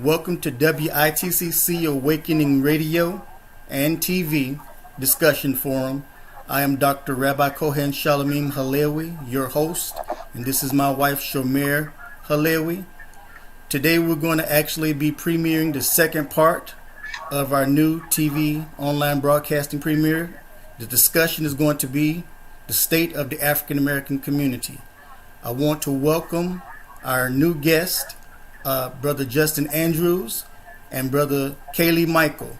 Welcome to WITCC Awakening Radio and TV Discussion Forum. I am Dr. Rabbi-Cohen Shalomim HaLahawi, your host, and this is my wife Shomer HaLahawi. Today we're going to actually be premiering the second part of our new TV online broadcasting premiere. The discussion is going to be the state of the African American community. I want to welcome our new guest, Brother Justin Andrews and Brother Kaylee Michael.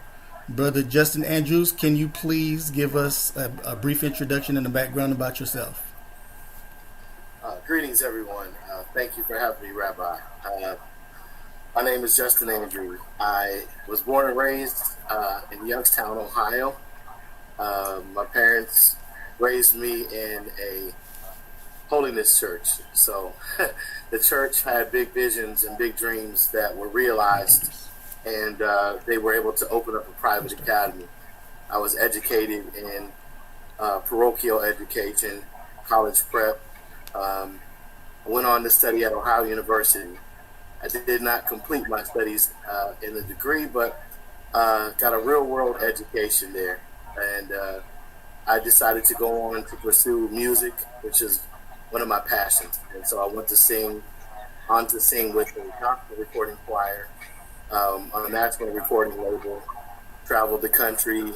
Brother Justin Andrews, can you please give us a brief introduction and a background about yourself? Greetings, everyone. Thank you for having me, Rabbi. My name is Justin Andrews. I was born and raised in Youngstown, Ohio. My parents raised me in a holiness church. So the church had big visions and big dreams that were realized, and they were able to open up a private academy. I was educated in parochial education, college prep. I went on to study at Ohio University. I did not complete my studies in the degree, but got a real world education there. And I decided to go on to pursue music, which is one of my passions. And so I went to sing with the gospel recording choir on a national recording label, traveled the country,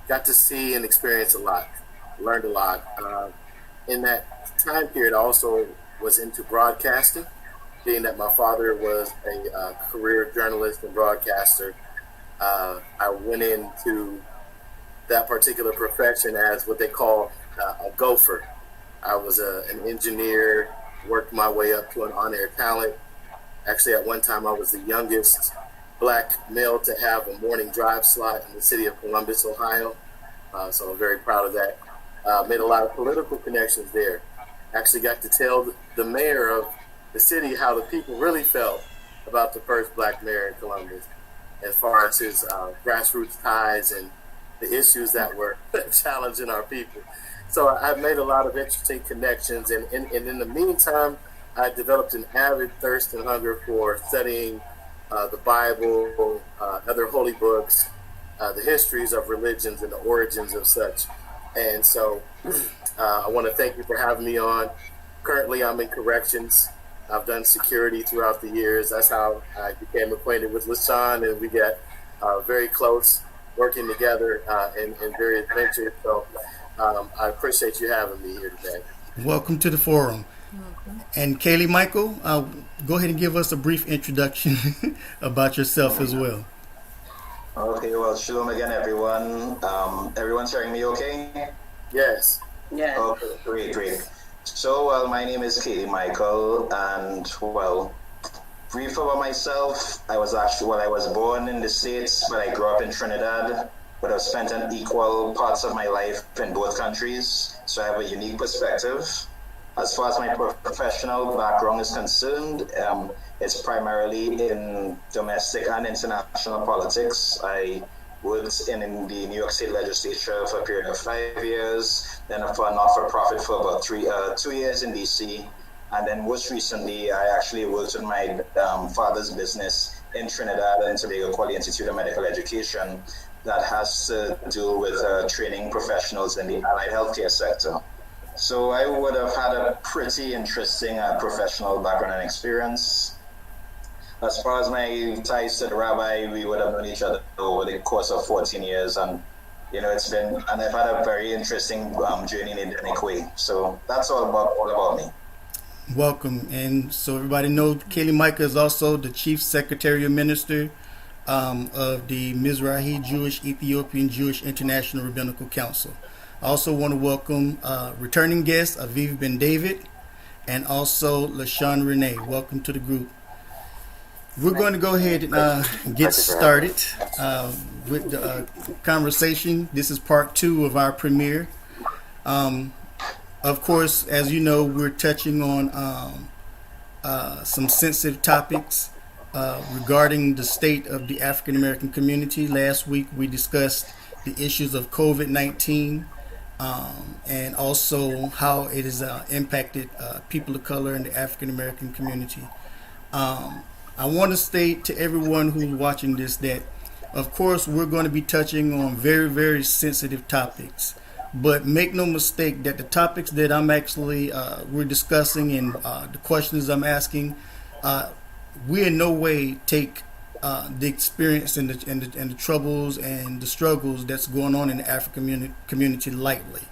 got to see and experience a lot, learned a lot. In that time period, I also was into broadcasting, being that my father was a career journalist and broadcaster. I went into that particular profession as what they call a gopher. I was an engineer, worked my way up to an on-air talent. Actually, at one time, I was the youngest black male to have a morning drive slot in the city of Columbus, Ohio. So I'm very proud of that. Made a lot of political connections there. Actually got to tell the mayor of the city how the people really felt about the first black mayor in Columbus, as far as his grassroots ties and the issues that were challenging our people. So I've made a lot of interesting connections, and in the meantime, I developed an avid thirst and hunger for studying the Bible, other holy books, the histories of religions and the origins of such. And so I want to thank you for having me on. Currently, I'm in corrections. I've done security throughout the years. That's how I became acquainted with Lashawn, and we got very close, working together in various ventures. So I appreciate you having me here today. Welcome to the forum. Welcome. And Kaylee Michael, go ahead and give us a brief introduction about yourself as well. Okay, well, shalom again, everyone. Everyone's hearing me okay? Yes. Yeah. Okay, great. So, my name is Kaylee Michael, and, brief about myself. I was born in the States, but I grew up in Trinidad, but I've spent an equal parts of my life in both countries, so I have a unique perspective. As far as my professional background is concerned, it's primarily in domestic and international politics. I worked in the New York State legislature for a period of 5 years, then for a not-for-profit for about 2 years in DC, and then most recently I actually worked with my father's business in Trinidad and Tobago called the Institute of Medical Education that has to do with training professionals in the allied healthcare sector. So I would have had a pretty interesting professional background and experience. As far as my ties to the rabbi, we would have known each other over the course of 14 years, and I've had a very interesting journey in a unique way. So that's all about me. Welcome. And so everybody knows Kaylee Michael is also the Chief Secretary of Minister of the Mizrahi Jewish Ethiopian Jewish International Rabbinical Council. I also want to welcome returning guest Aviv Ben David and also Lashawn Raney. Welcome to the group. We're going to go ahead and get started with the conversation. This is part 2 of our premiere. Of course, as you know, we're touching on some sensitive topics regarding the state of the African American community. Last week we discussed the issues of COVID-19 and also how it has impacted people of color in the African American community. I want to state to everyone who's watching this that, of course, we're going to be touching on very, very sensitive topics. But make no mistake that the topics that I'm actually we're discussing and the questions I'm asking, we in no way take the experience and the troubles and the struggles that's going on in the African community lightly.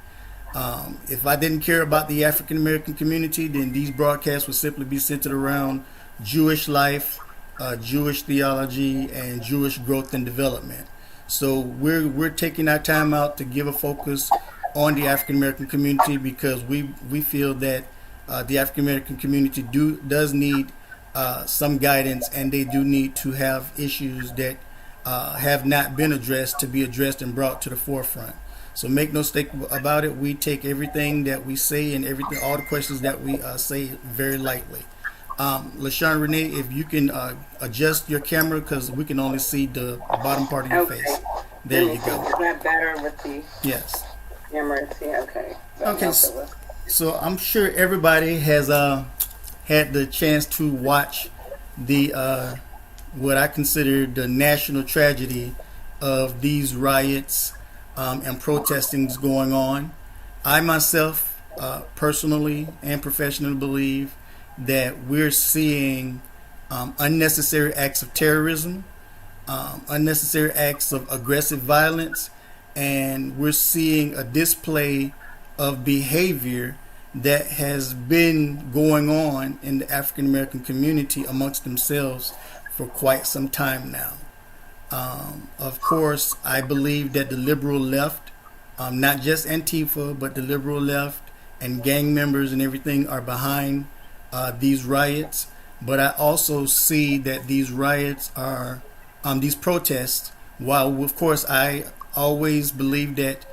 If I didn't care about the African American community, then these broadcasts would simply be centered around Jewish life, Jewish theology, and Jewish growth and development. So we're taking our time out to give a focus on the African American community because we feel that the African American community does need some guidance, and they do need to have issues that have not been addressed to be addressed and brought to the forefront. So make no mistake about it, we take everything that we say and everything, all the questions that we say very lightly. Lashawn Raney, if you can adjust your camera because we can only see the bottom part of your face. There you go. Is that better with the Yes. camera? See, okay. Okay. So I'm sure everybody has had the chance to watch the what I consider the national tragedy of these riots and protestings going on. I myself personally and professionally believe that we're seeing unnecessary acts of terrorism, unnecessary acts of aggressive violence, and we're seeing a display of behavior that has been going on in the African American community amongst themselves for quite some time now. Of course, I believe that the liberal left, not just Antifa, but the liberal left and gang members and everything are behind these riots. But I also see that these riots are, these protests, while of course I always believe that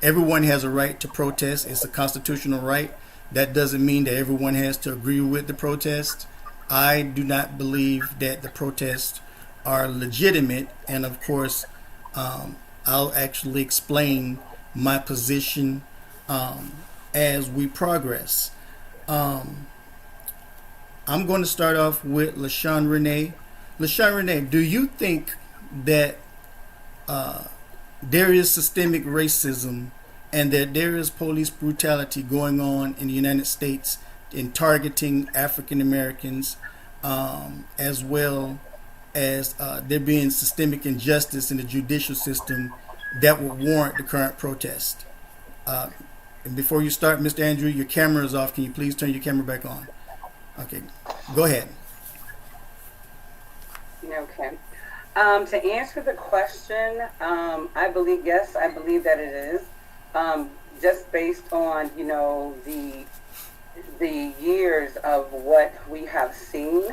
everyone has a right to protest. It's a constitutional right. That doesn't mean that everyone has to agree with the protest. I do not believe that the protests are legitimate, and of course I'll actually explain my position as we progress. I'm going to start off with Lashawn Raney. Lashawn Raney, do you think that there is systemic racism and that there is police brutality going on in the United States in targeting African Americans, as well as there being systemic injustice in the judicial system that would warrant the current protest? And before you start, Mr. Andrew, your camera is off. Can you please turn your camera back on? Okay, go ahead. Okay. To answer the question, I believe that it is. Just based on, the years of what we have seen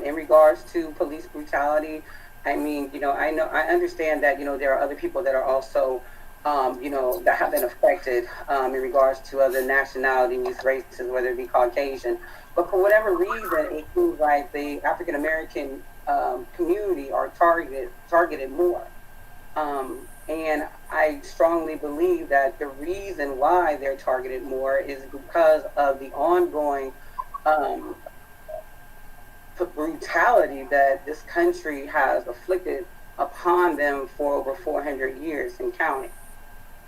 in regards to police brutality. I mean, I understand that, there are other people that are also, that have been affected in regards to other nationalities, races, whether it be Caucasian. But for whatever reason, it seems like the African American community are targeted more. And I strongly believe that the reason why they're targeted more is because of the ongoing brutality that this country has afflicted upon them for over 400 years and counting.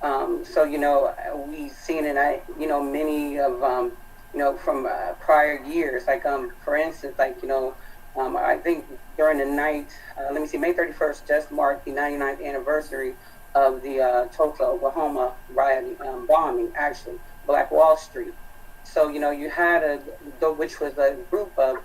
So, we've seen it, many of, from prior years, like, for instance, like, I think during the night, May 31st just marked the 99th anniversary of the Tulsa, Oklahoma riot bombing, actually, Black Wall Street. So, you had which was a group of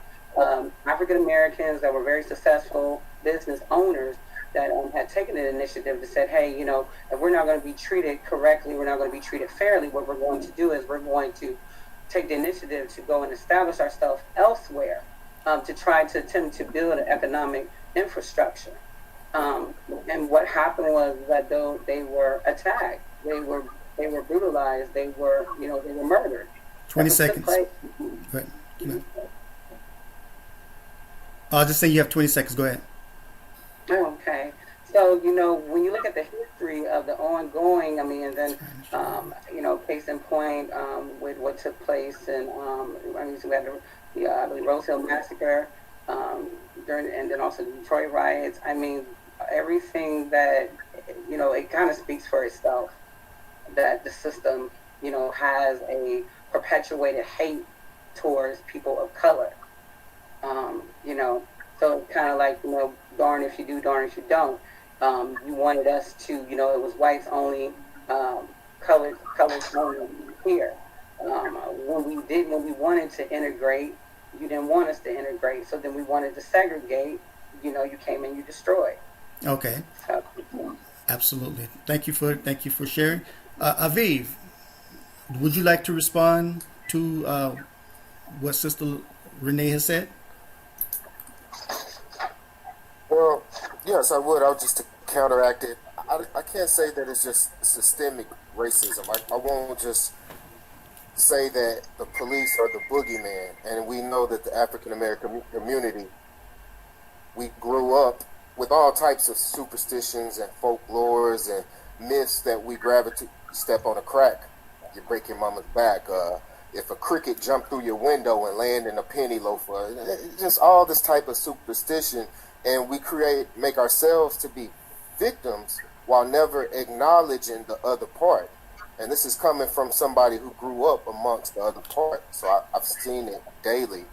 African Americans that were very successful business owners that had taken an initiative to say, hey, if we're not going to be treated correctly, we're not going to be treated fairly, what we're going to do is we're going to take the initiative to go and establish ourselves elsewhere to try to attempt to build an economic infrastructure. And what happened was that though they were attacked, they were brutalized, they were murdered. 20 seconds. Go ahead. I'll just say you have 20 seconds. Go ahead. Okay. So, when you look at the history of the ongoing, and then, case in point with what took place, and we had the I believe Rose Hill Massacre, and then also the Detroit riots. I mean, everything that, it kind of speaks for itself, that the system, has a perpetuated hate towards people of color. So kind of like, darn if you do, darn if you don't. You wanted us to, it was whites only, colors only here. When we wanted to integrate, you didn't want us to integrate. So then we wanted to segregate, you came and you destroyed. Okay. So, Absolutely. Thank you for sharing. Aviv, would you like to respond to what Sister Renee has said? Well, yes, I would. I'll just counteract it. I can't say that it's just systemic racism. I won't just say that the police are the boogeyman. And we know that the African American community, we grew up with all types of superstitions and folklores and myths that we gravitate. Step on a crack, you break your mama's back. If a cricket jumped through your window and landed in a penny loafer, just all this type of superstition, and we make ourselves to be victims while never acknowledging the other part. And this is coming from somebody who grew up amongst the other part. So I've seen it daily.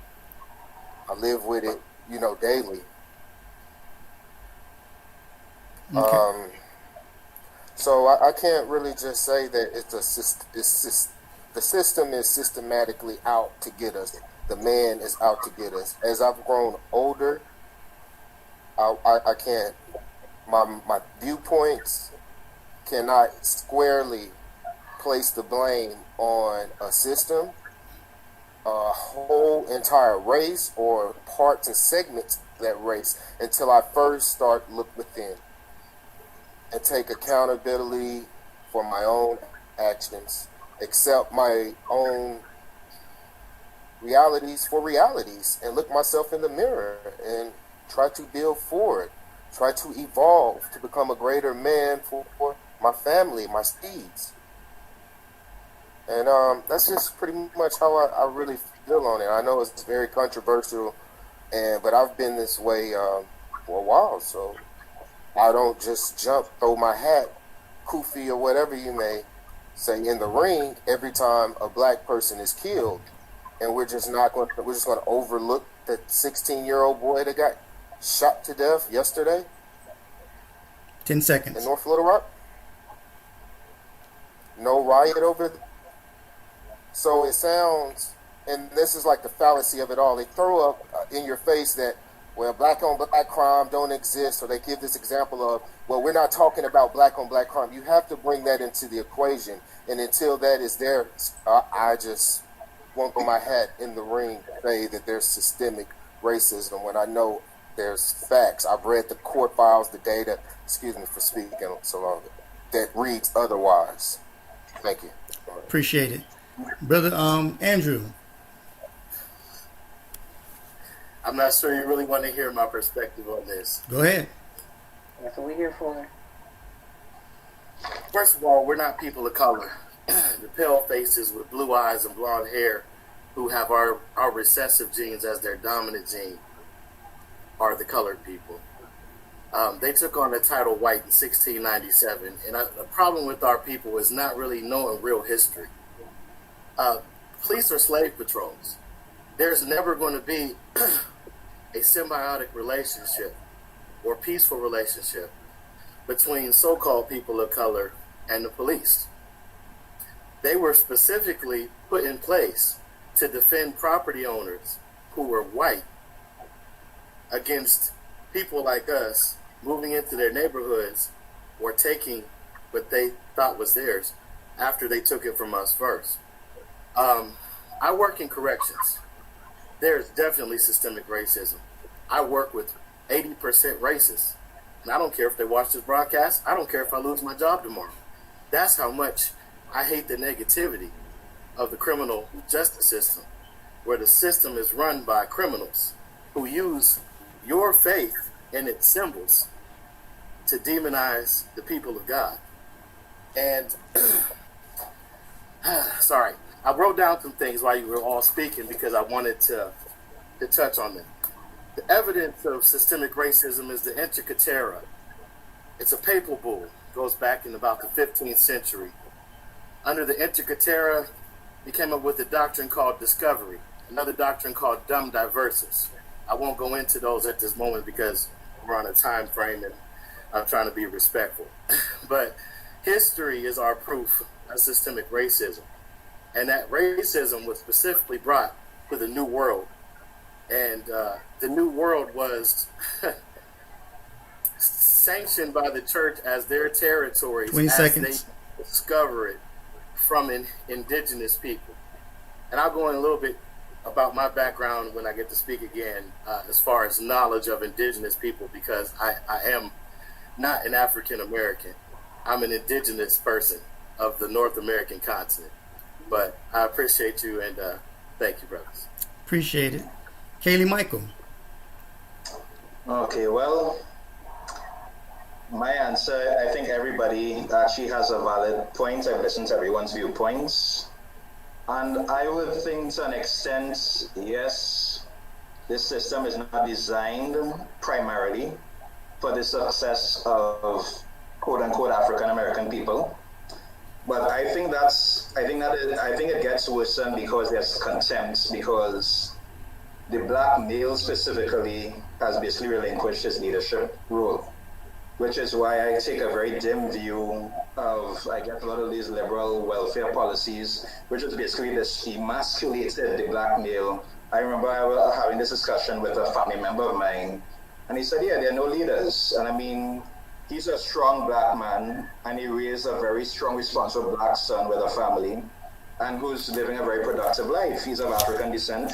I live with it, daily. Okay. So I can't really just say that the system is systematically out to get us. The man is out to get us. As I've grown older, I can't. My viewpoints cannot squarely place the blame on a system, a whole entire race, or parts and segments of that race until I first start look within and take accountability for my own actions, accept my own realities for realities, and look myself in the mirror and try to build forward, try to evolve to become a greater man for my family, my seeds. And that's just pretty much how I really feel on it. I know it's very controversial, but I've been this way for a while, so I don't just throw my hat, kufi or whatever you may say, in the ring every time a black person is killed, and we're just going to overlook the 16-year-old boy that got shot to death yesterday. 10 seconds. In North Little Rock. No riot over there. So it sounds, and this is like the fallacy of it all. They throw up in your face that, well, black on black crime don't exist, or they give this example of, well, we're not talking about black on black crime. You have to bring that into the equation, and until that is there, I just won't throw my hat in the ring to say that there's systemic racism when I know there's facts. I've read the court files, the data, excuse me for speaking so long, that reads otherwise. Thank you. Appreciate it. Brother Andrew. I'm not sure you really want to hear my perspective on this. Go ahead. That's what we're here for. First of all, we're not people of color. The pale faces with blue eyes and blonde hair who have our recessive genes as their dominant gene are the colored people. They took on the title white in 1697, and the problem with our people is not really knowing real history. Police are slave patrols. There's never going to be a symbiotic relationship or peaceful relationship between so-called people of color and the police. They were specifically put in place to defend property owners who were white against people like us moving into their neighborhoods or taking what they thought was theirs after they took it from us first. I work in corrections. There's definitely systemic racism. I work with 80% racists. And I don't care if they watch this broadcast. I don't care if I lose my job tomorrow. That's how much I hate the negativity of the criminal justice system, where the system is run by criminals who use your faith and its symbols to demonize the people of God. And, sorry, I wrote down some things while you were all speaking because I wanted to touch on them. The evidence of systemic racism is the Intricatera. It's a papal bull. It goes back in about the 15th century. Under the Intricatera, he came up with a doctrine called discovery, another doctrine called dum diversus. I won't go into those at this moment because we're on a time frame and I'm trying to be respectful. But history is our proof of systemic racism. And that racism was specifically brought to the New World. And the New World was sanctioned by the church as their territories 20 as seconds. they discover it from indigenous people. And I'll go in a little bit about my background when I get to speak again, as far as knowledge of indigenous people, because I am not an African American. I'm an indigenous person of the North American continent. But I appreciate you, and thank you, brothers. Appreciate it. Kaylee Michael. Okay, well, my answer, I think everybody actually has a valid point. I've listened to everyone's viewpoints. And I would think to an extent, yes, this system is not designed primarily for the success of quote-unquote African American people. But I think it gets worse because there's contempt, because the black male specifically has basically relinquished his leadership role, which is why I take a very dim view of, I guess, a lot of these liberal welfare policies, which is basically this emasculated the black male. I remember I was having this discussion with a family member of mine, and he said, yeah, there are no leaders. And I mean, he's a strong black man, and he raised a very strong, responsible black son with a family, and who's living a very productive life. He's of African descent.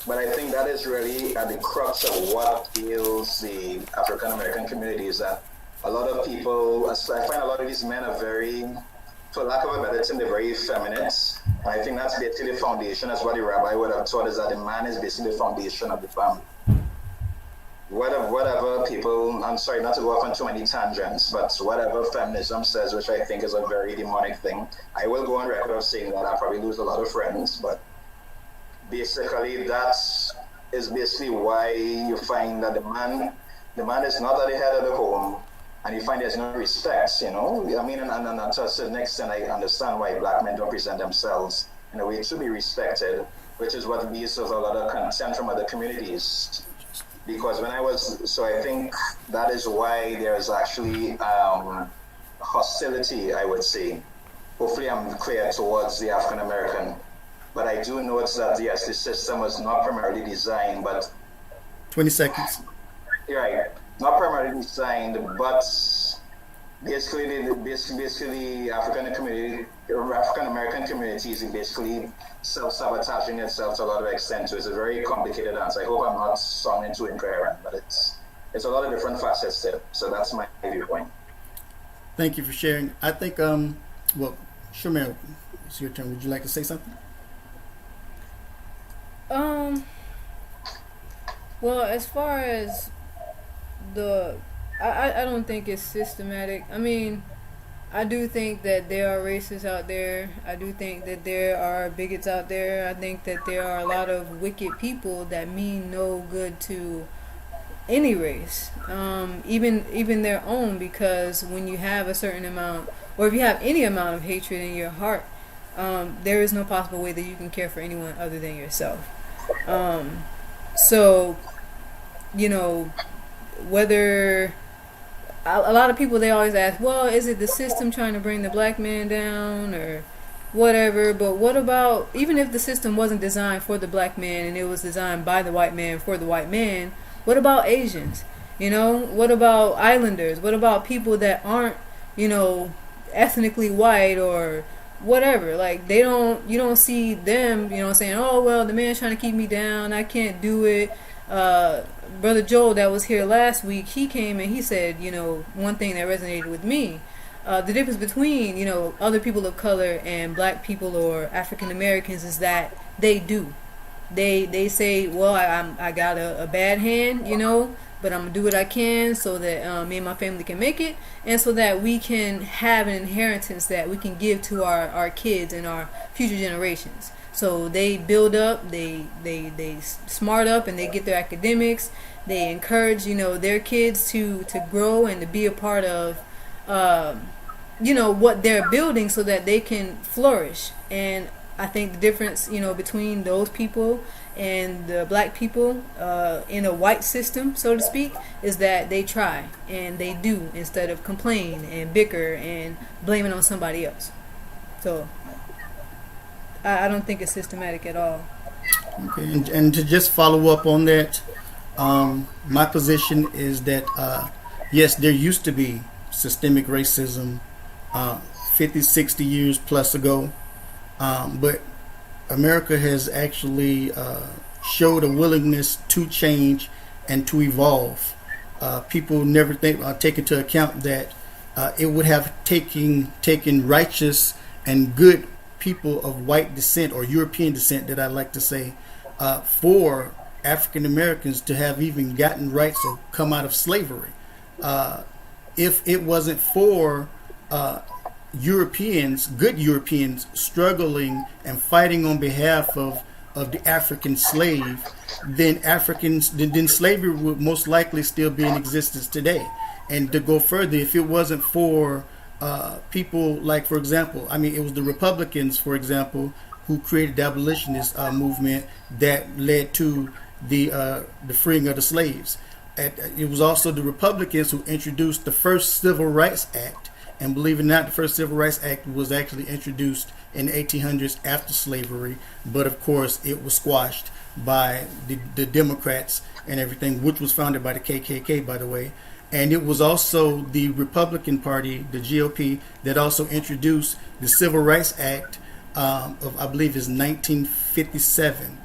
But I think that is really at the crux of what ails the African American community, is that a lot of people, I find a lot of these men are very, for lack of a better term, they're very effeminate. And I think that's basically the foundation, as what the rabbi would have taught, is that the man is basically the foundation of the family. Whatever people, I'm sorry not to go off on too many tangents, but whatever feminism says, which I think is a very demonic thing, I will go on record of saying that I'll probably lose a lot of friends, but basically that is basically why you find that the man is not at the head of the home, and you find there's no respect, you know. I mean, and to a certain extent, I understand why black men don't present themselves in a way to be respected, which is what leads to a lot of contempt from other communities. Because I think that is why there's actually hostility, I would say. Hopefully I'm clear towards the African American. But I do note that, yes, the system was not primarily designed, but 20 seconds. Right, not primarily designed, but basically the African American community is basically self-sabotaging itself to a lot of extent. So it's a very complicated answer. I hope I'm not sounding too incoherent, but it's a lot of different facets to it. So that's my viewpoint. Thank you for sharing. I think, well, Shomer, it's your turn. Would you like to say something? Well, as far as I don't think it's systematic. I mean, I do think that there are racists out there. I do think that there are bigots out there. I think that there are a lot of wicked people that mean no good to any race, even their own, because when you have a certain amount, or if you have any amount of hatred in your heart, there is no possible way that you can care for anyone other than yourself. So, you know, whether a lot of people, they always ask, well, is it the system trying to bring the black man down or whatever? But what about, even if the system wasn't designed for the black man and it was designed by the white man for the white man, what about Asians? You know, what about islanders? What about people that aren't, you know, ethnically white or whatever? Like, you don't see them, you know, saying, oh, well, the man's trying to keep me down, I can't do it. Brother Joel that was here last week, he came and he said, you know, one thing that resonated with me, the difference between, you know, other people of color and black people or African Americans is that they say, well, I got a bad hand, you know, but I'm gonna do what I can so that me and my family can make it, and so that we can have an inheritance that we can give to our kids and our future generations. So they build up, they smart up, and they get their academics. They encourage, their kids to grow and to be a part of, what they're building, so that they can flourish. And I think the difference, between those people and the black people in a white system, so to speak, is that they try and they do, instead of complain and bicker and blame it on somebody else. So I don't think it's systematic at all. Okay, and to just follow up on that, my position is that yes, there used to be systemic racism 50, 60 years plus ago, but America has actually showed a willingness to change and to evolve. People never take into account that it would have taken righteous and good people of white descent, or European descent that I like to say, for African Americans to have even gotten rights or come out of slavery. If it wasn't for Europeans, good Europeans, struggling and fighting on behalf of the African slave, then slavery would most likely still be in existence today. And to go further, if it wasn't for people like, for example, it was the Republicans, for example, who created the abolitionist movement that led to the freeing of the slaves. It was also the Republicans who introduced the first Civil Rights Act. And believe it or not, the first Civil Rights Act was actually introduced in the 1800s after slavery. But of course, it was squashed by the Democrats and everything, which was founded by the KKK, by the way. And it was also the Republican Party, the GOP, that also introduced the Civil Rights Act of, I believe, is 1957,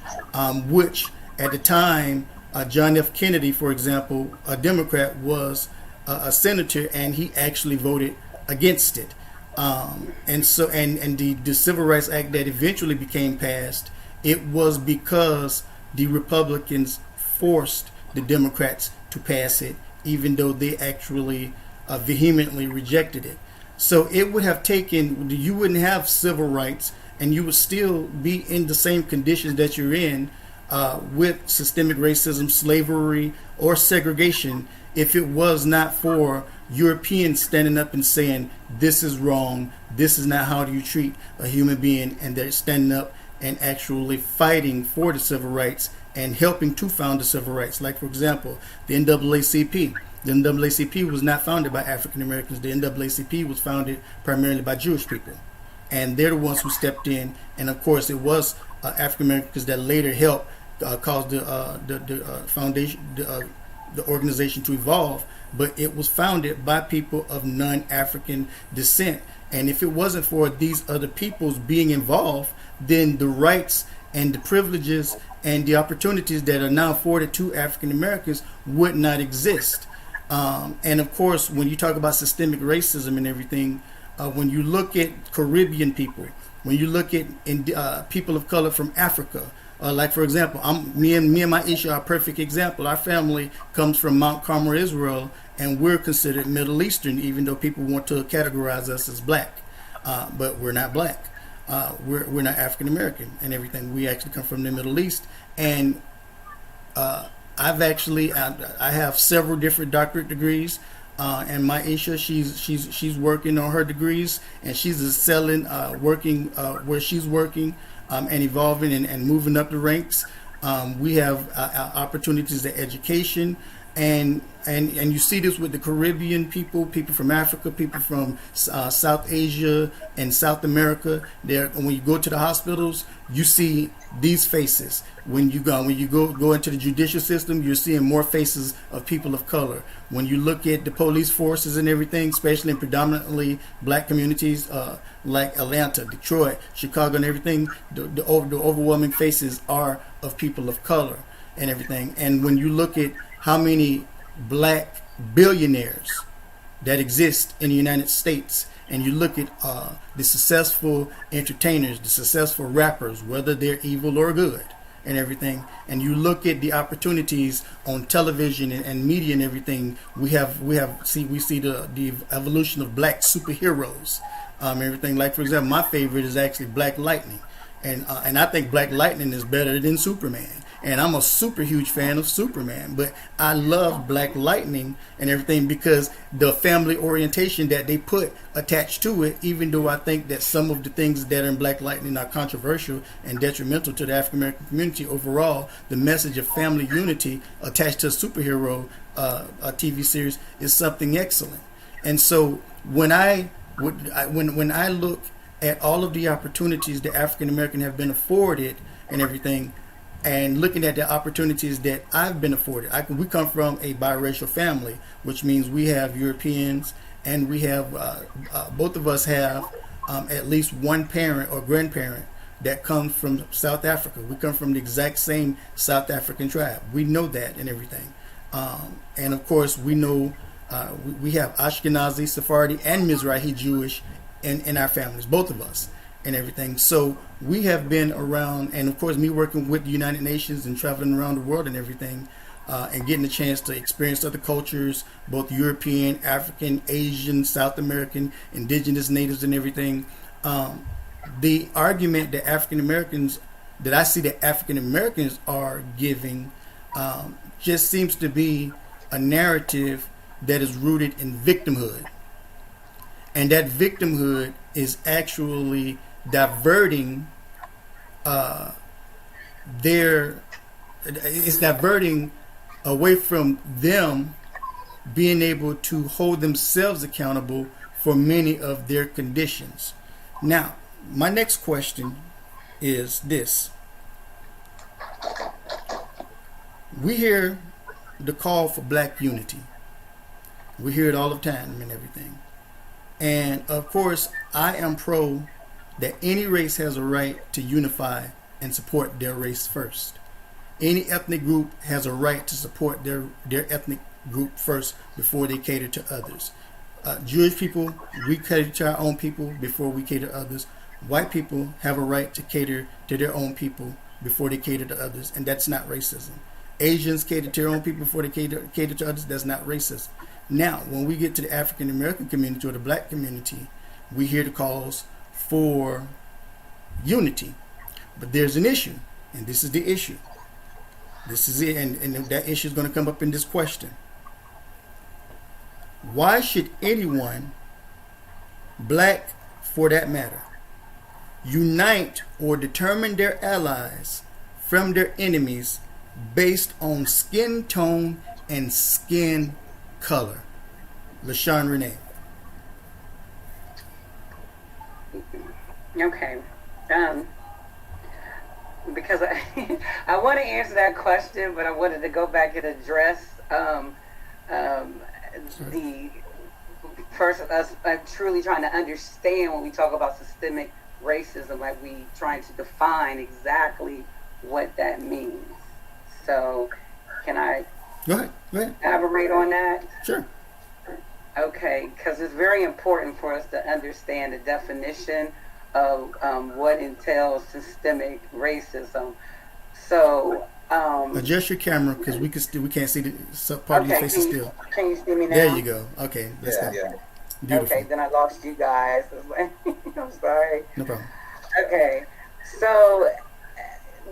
which at the time, John F. Kennedy, for example, a Democrat, was a senator, and he actually voted against it. And the Civil Rights Act that eventually became passed, it was because the Republicans forced the Democrats to pass it, even though they actually vehemently rejected it. So it would have taken, you wouldn't have civil rights, and you would still be in the same conditions that you're in with systemic racism, slavery, or segregation, if it was not for Europeans standing up and saying, this is wrong, this is not how you treat a human being, and they're standing up and actually fighting for the civil rights and helping to found the civil rights. Like, for example, the NAACP. The NAACP was not founded by African Americans. The NAACP was founded primarily by Jewish people. And they're the ones who stepped in. And of course, it was African Americans that later helped cause the foundation, the organization to evolve. But it was founded by people of non-African descent. And if it wasn't for these other peoples being involved, then the rights and the privileges and the opportunities that are now afforded to African Americans would not exist. And of course, when you talk about systemic racism and everything, when you look at Caribbean people, when you look at people of color from Africa, like for example, me and my Isha are a perfect example. Our family comes from Mount Carmel, Israel, and we're considered Middle Eastern, even though people want to categorize us as black, but we're not black. We're not African American and everything. We actually come from the Middle East, and I have several different doctorate degrees, and my Isha, she's working on her degrees, and she's excelling, working where she's working, and evolving and moving up the ranks. We have opportunities to education, and you see this with the Caribbean people from Africa, people from South Asia and South America. When you go to the hospitals, you see these faces. When you go into the judicial system, you're seeing more faces of people of color. When you look at the police forces and everything, especially in predominantly black communities like Atlanta, Detroit, Chicago, and everything, the overwhelming faces are of people of color and everything. And when you look at how many black billionaires that exist in the United States, and you look at the successful entertainers, the successful rappers, whether they're evil or good, and everything, and you look at the opportunities on television and media and everything, we see the evolution of black superheroes, everything. Like, for example, my favorite is actually Black Lightning, and I think Black Lightning is better than Superman. And I'm a super huge fan of Superman, but I love Black Lightning and everything because the family orientation that they put attached to it, even though I think that some of the things that are in Black Lightning are controversial and detrimental to the African American community overall, the message of family unity attached to a superhero a TV series is something excellent. And so when I look at all of the opportunities that African American have been afforded and everything, and looking at the opportunities that I've been afforded. We come from a biracial family, which means we have Europeans, and we have, both of us have at least one parent or grandparent that comes from South Africa. We come from the exact same South African tribe. We know that and everything. And of course, we know we have Ashkenazi, Sephardi, and Mizrahi Jewish in our families, both of us. And everything. So we have been around, and of course me working with the United Nations and traveling around the world and everything, and getting a chance to experience other cultures, both European, African, Asian, South American, indigenous, natives, and everything. The argument that I see that African Americans are giving just seems to be a narrative that is rooted in victimhood. And that victimhood is actually diverting diverting away from them being able to hold themselves accountable for many of their conditions. Now, my next question is this. We hear the call for black unity. We hear it all the time and everything. And of course, I am pro that any race has a right to unify and support their race first. Any ethnic group has a right to support their ethnic group first before they cater to others. Jewish people, we cater to our own people before we cater to others. White people have a right to cater to their own people before they cater to others, and that's not racism. Asians cater to their own people before they cater to others, that's not racism. Now, when we get to the African American community or the black community, we hear the calls for unity. But there's an issue, and this is the issue. This is it, and that issue is going to come up in this question. Why should anyone, black for that matter, unite or determine their allies from their enemies based on skin tone and skin color? Lashawn Raney. Okay. Because I want to answer that question, but I wanted to go back and address the first us truly trying to understand when we talk about systemic racism, like we trying to define exactly what that means. So, can I Go ahead. elaborate on that? Sure. Okay, because it's very important for us to understand the definition of what entails systemic racism. So, adjust your camera because we can't see the part of your face is still. Can you see me now? There you go. Okay, that's Yeah. beautiful. Okay, then I lost you guys. I'm sorry. No problem. Okay, so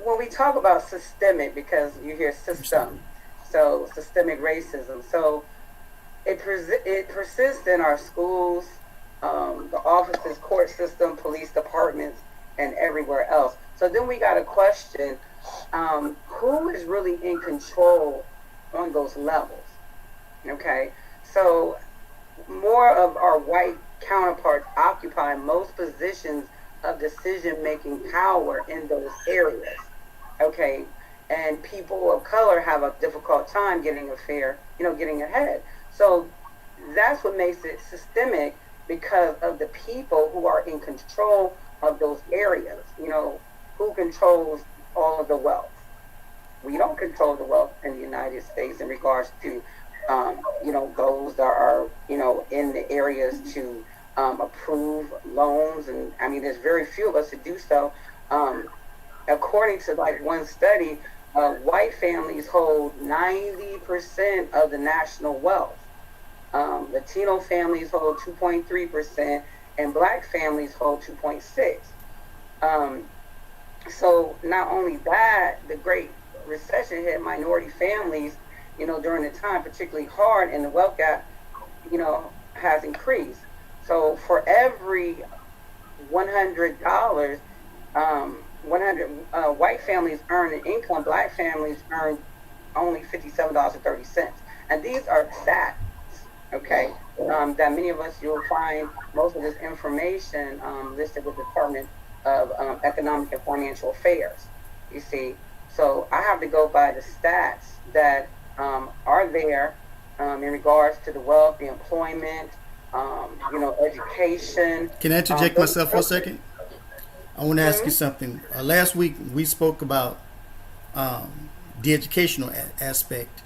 when we talk about systemic, because you hear system, so systemic racism, so it persists in our schools, the offices, court system, police departments, and everywhere else. So then we got to question who is really in control on those levels. Okay, so more of our white counterparts occupy most positions of decision-making power in those areas. Okay, and people of color have a difficult time getting getting ahead. So that's what makes it systemic, because of the people who are in control of those areas. Who controls all of the wealth? We don't control the wealth in the United States in regards to, those that are, in the areas to approve loans. And I mean, there's very few of us to do so. according to like one study, white families hold 90% of the national wealth. Latino families hold 2.3%, and black families hold 2.6%. So not only that, the Great Recession hit minority families, during the time particularly hard, and the wealth gap, has increased. So for every $100, 100 white families earn an income, black families earn only $57.30. And these are stats, okay, that many of us, you'll find most of this information listed with the Department of Economic and Financial Affairs, you see. So I have to go by the stats that are there in regards to the wealth, the employment, education. Can I interject myself for a second? I want to ask you something. Last week we spoke about the educational aspect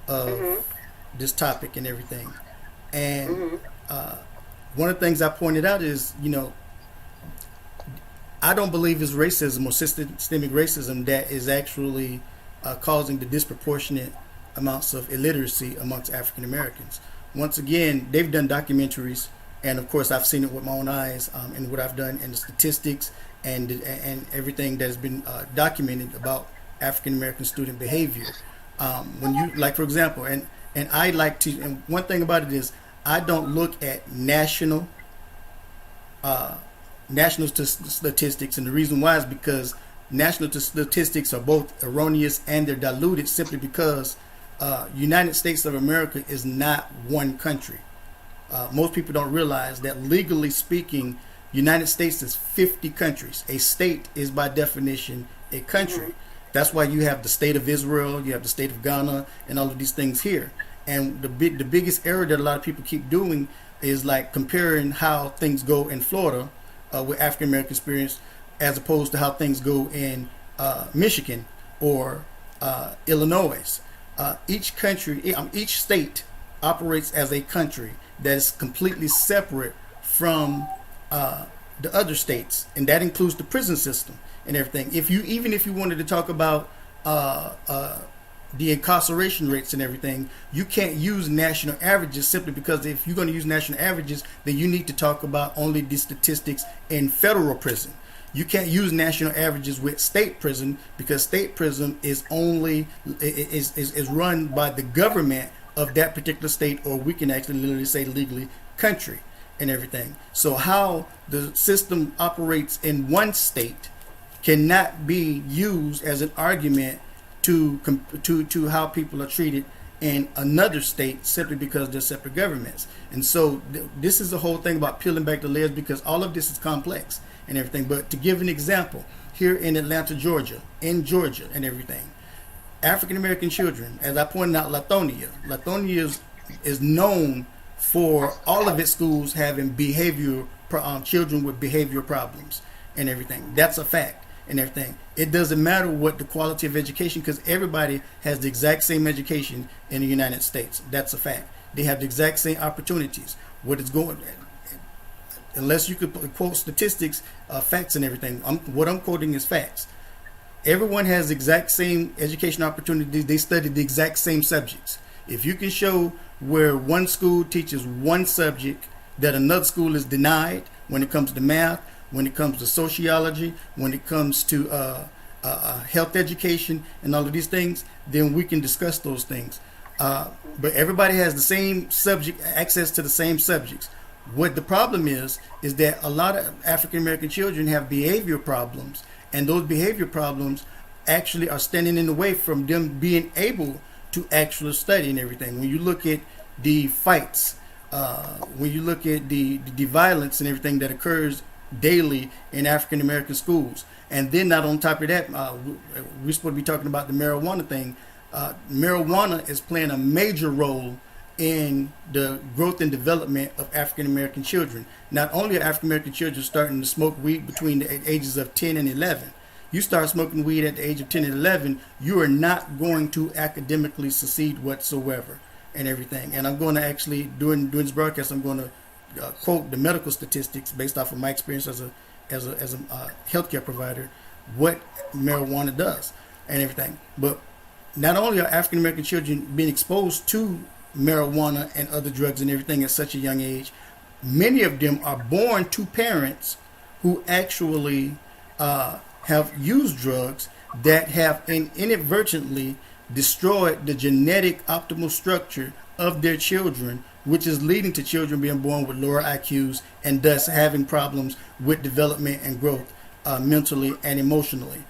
of this topic and everything. And one of the things I pointed out is, I don't believe it's racism or systemic racism that is actually causing the disproportionate amounts of illiteracy amongst African Americans. Once again, they've done documentaries, and of course I've seen it with my own eyes, and what I've done, and the statistics and everything that has been documented about African American student behavior. When you, like, for example, and I like to, and one thing about it is I don't look at national statistics, and the reason why is because national statistics are both erroneous and they're diluted simply because United States of America is not one country. Most people don't realize that legally speaking, United States is 50 countries. A state is by definition a country. That's why you have the state of Israel, you have the state of Ghana, and all of these things here. And the biggest error that a lot of people keep doing is like comparing how things go in Florida with African American experience as opposed to how things go in Michigan or Illinois. Each state operates as a country that is completely separate from the other states, and that includes the prison system and everything. Even if you wanted to talk about the incarceration rates and everything, you can't use national averages simply because if you're going to use national averages, then you need to talk about only the statistics in federal prison. You can't use national averages with state prison because state prison is only is run by the government of that particular state, or we can actually literally say legally country and everything. So how the system operates in one state cannot be used as an argument to how people are treated in another state simply because they're separate governments. And so this is the whole thing about peeling back the layers, because all of this is complex and everything. But to give an example, here in Atlanta, Georgia and everything, African American children, as I pointed out, Lithonia is known for all of its schools having children with behavioral problems and everything. That's a fact and everything. It doesn't matter what the quality of education, because everybody has the exact same education in the United States. That's a fact. They have the exact same opportunities. What is going, unless you could quote statistics, facts and everything. What I'm quoting is facts. Everyone has the exact same education opportunities. They study the exact same subjects. If you can show where one school teaches one subject that another school is denied, when it comes to math, when it comes to sociology, when it comes to health education and all of these things, then we can discuss those things. But everybody has the same subject, access to the same subjects. What the problem is that a lot of African American children have behavior problems, and those behavior problems actually are standing in the way from them being able to actually study and everything. When you look at the fights, when you look at the violence and everything that occurs daily in African American schools, and then not on top of that, we're supposed to be talking about the marijuana thing. Marijuana is playing a major role in the growth and development of African American children. Not only are African American children starting to smoke weed between the ages of 10 and 11. You start smoking weed at the age of 10 and 11, you are not going to academically succeed whatsoever and everything. And I'm going to actually, during this broadcast, I'm going to quote the medical statistics based off of my experience as a healthcare provider. what marijuana does and everything. But not only are African American children being exposed to marijuana and other drugs and everything at such a young age, many of them are born to parents who actually have used drugs that have inadvertently destroyed the genetic optimal structure of their children, which is leading to children being born with lower IQs and thus having problems with development and growth mentally and emotionally.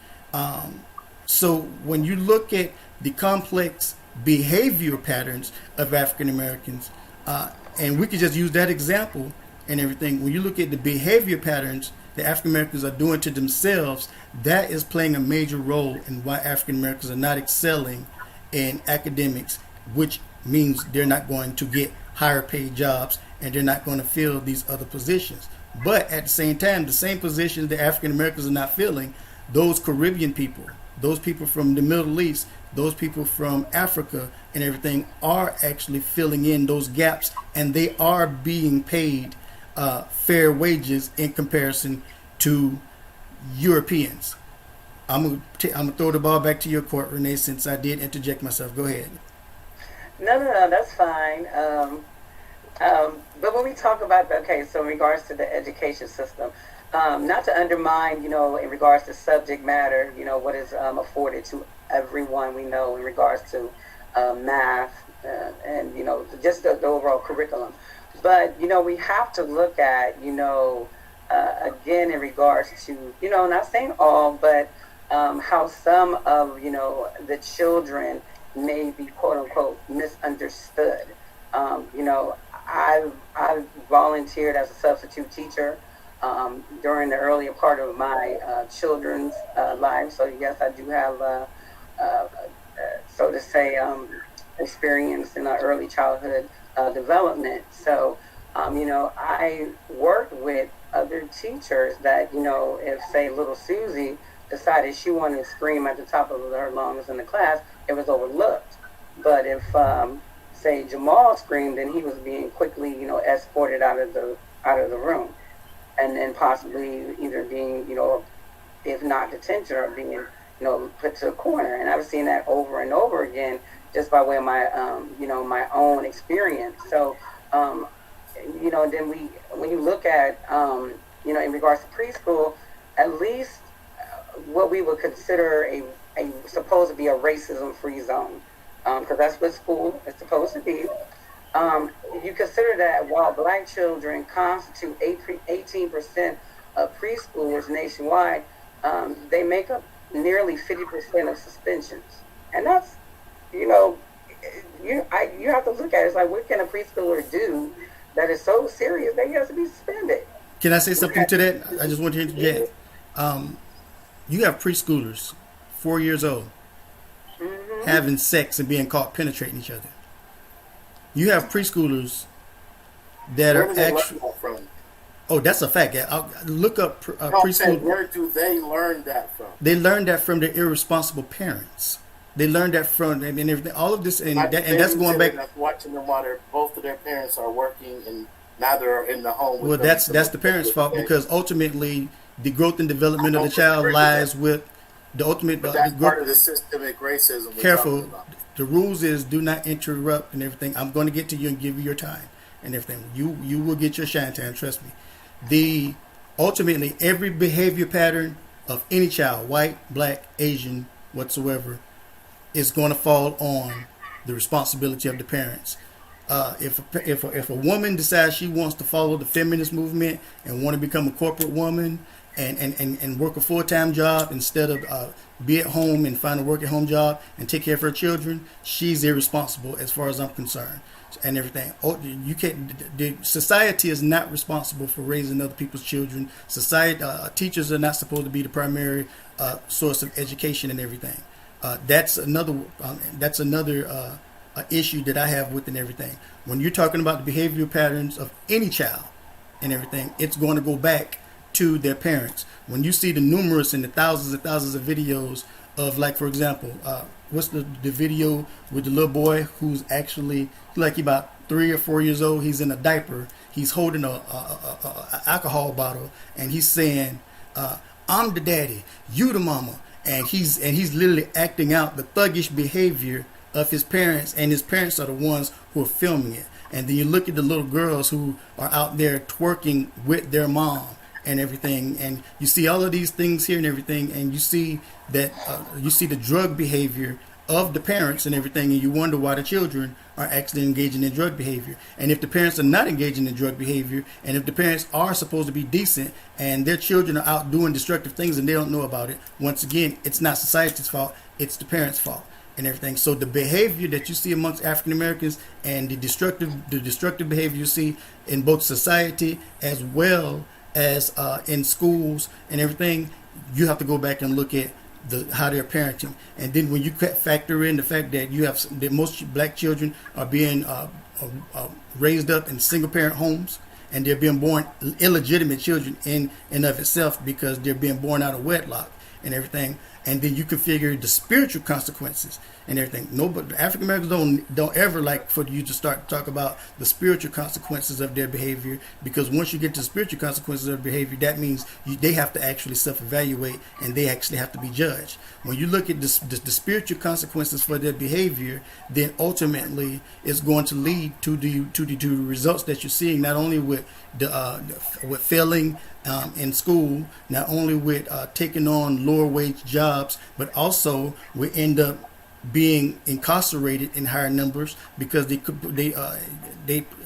So when you look at the complex behavior patterns of African Americans, and we could just use that example and everything, when you look at the behavior patterns that African Americans are doing to themselves, that is playing a major role in why African Americans are not excelling in academics, which means they're not going to get higher paid jobs and they're not going to fill these other positions. But at the same time, the same positions that African Americans are not filling, those Caribbean people, those people from the Middle East, those people from Africa and everything are actually filling in those gaps, and they are being paid fair wages in comparison to Europeans. I'm gonna throw the ball back to your court, Renee, since I did interject myself. Go ahead. No, that's fine. But when we talk about, so in regards to the education system, not to undermine, in regards to subject matter, what is afforded to everyone we know in regards to math and, just the overall curriculum. But, we have to look at, again, in regards to, not saying all, but how some of, the children may be, quote unquote, misunderstood. I've volunteered as a substitute teacher during the earlier part of my children's life. So yes, I do have, so to say, experience in early childhood development. So, I worked with other teachers that, if, say, little Susie decided she wanted to scream at the top of her lungs in the class, it was overlooked. But if, say, Jamal screamed, then he was being quickly, escorted out of the room, and then possibly either being, if not detention, or being, put to a corner. And I've seen that over and over again, just by way of my, my own experience. So, then when you look at, in regards to preschool, at least what we would consider a supposed to be a racism-free zone, because that's what school is supposed to be. You consider that while black children constitute 18% of preschoolers nationwide, they make up nearly 50% of suspensions. And that's, you have to look at it. It's like, what can a preschooler do that is so serious that he has to be suspended? Can I say something to that? I just want to interject. You have preschoolers, 4 years old, having sex and being caught penetrating each other. You have preschoolers that Where are do they actually. learn that from? Oh, that's a fact. I'll look up preschool. Where do they learn that from? They learn that from their irresponsible parents. They learn that from and everything. All of this and that's going back. That's watching them while both of their parents are working and neither are in the home. Well, that's the parents' fault, because ultimately the growth and development of the child lies with the ultimate. But that's part of the systemic racism. Careful. The rules is do not interrupt and everything. I'm going to get to you and give you your time and everything. You will get your shine time. Trust me. Ultimately every behavior pattern of any child, white, black, Asian, whatsoever, is going to fall on the responsibility of the parents. If a woman decides she wants to follow the feminist movement and want to become a corporate woman and work a full-time job instead of be at home and find a work-at-home job and take care of her children, she's irresponsible as far as I'm concerned and everything. You can't. The society is not responsible for raising other people's children. Society teachers are not supposed to be the primary source of education and everything. That's another issue that I have with and everything. When you're talking about the behavioral patterns of any child and everything, it's going to go back to their parents. When you see the numerous and the thousands and thousands of videos of, like, for example, what's the video with the little boy who's actually like about 3 or 4 years old, he's in a diaper, he's holding a alcohol bottle, and he's saying, I'm the daddy, you the mama, and he's literally acting out the thuggish behavior of his parents, and his parents are the ones who are filming it. And then you look at the little girls who are out there twerking with their mom and everything, and you see all of these things here and everything, and you see that you see the drug behavior of the parents and everything, and you wonder why the children are actually engaging in drug behavior. And if the parents are not engaging in drug behavior, and if the parents are supposed to be decent and their children are out doing destructive things and they don't know about it, once again, it's not society's fault, it's the parents' fault and everything. So the behavior that you see amongst African Americans and the destructive behavior you see in both society as well as in schools and everything, you have to go back and look at how they're parenting. And then when you factor in the fact that that most black children are being raised up in single parent homes, and they're being born illegitimate children in and of itself because they're being born out of wedlock and everything. And then you can figure the spiritual consequences and everything. Nobody, African Americans don't ever like for you to start to talk about the spiritual consequences of their behavior, because once you get to spiritual consequences of their behavior, that means they have to actually self-evaluate and they actually have to be judged. When you look at the spiritual consequences for their behavior, then ultimately it's going to lead to the results that you're seeing, not only with with failing in school, not only with taking on lower wage jobs, but also we end up being incarcerated in higher numbers because they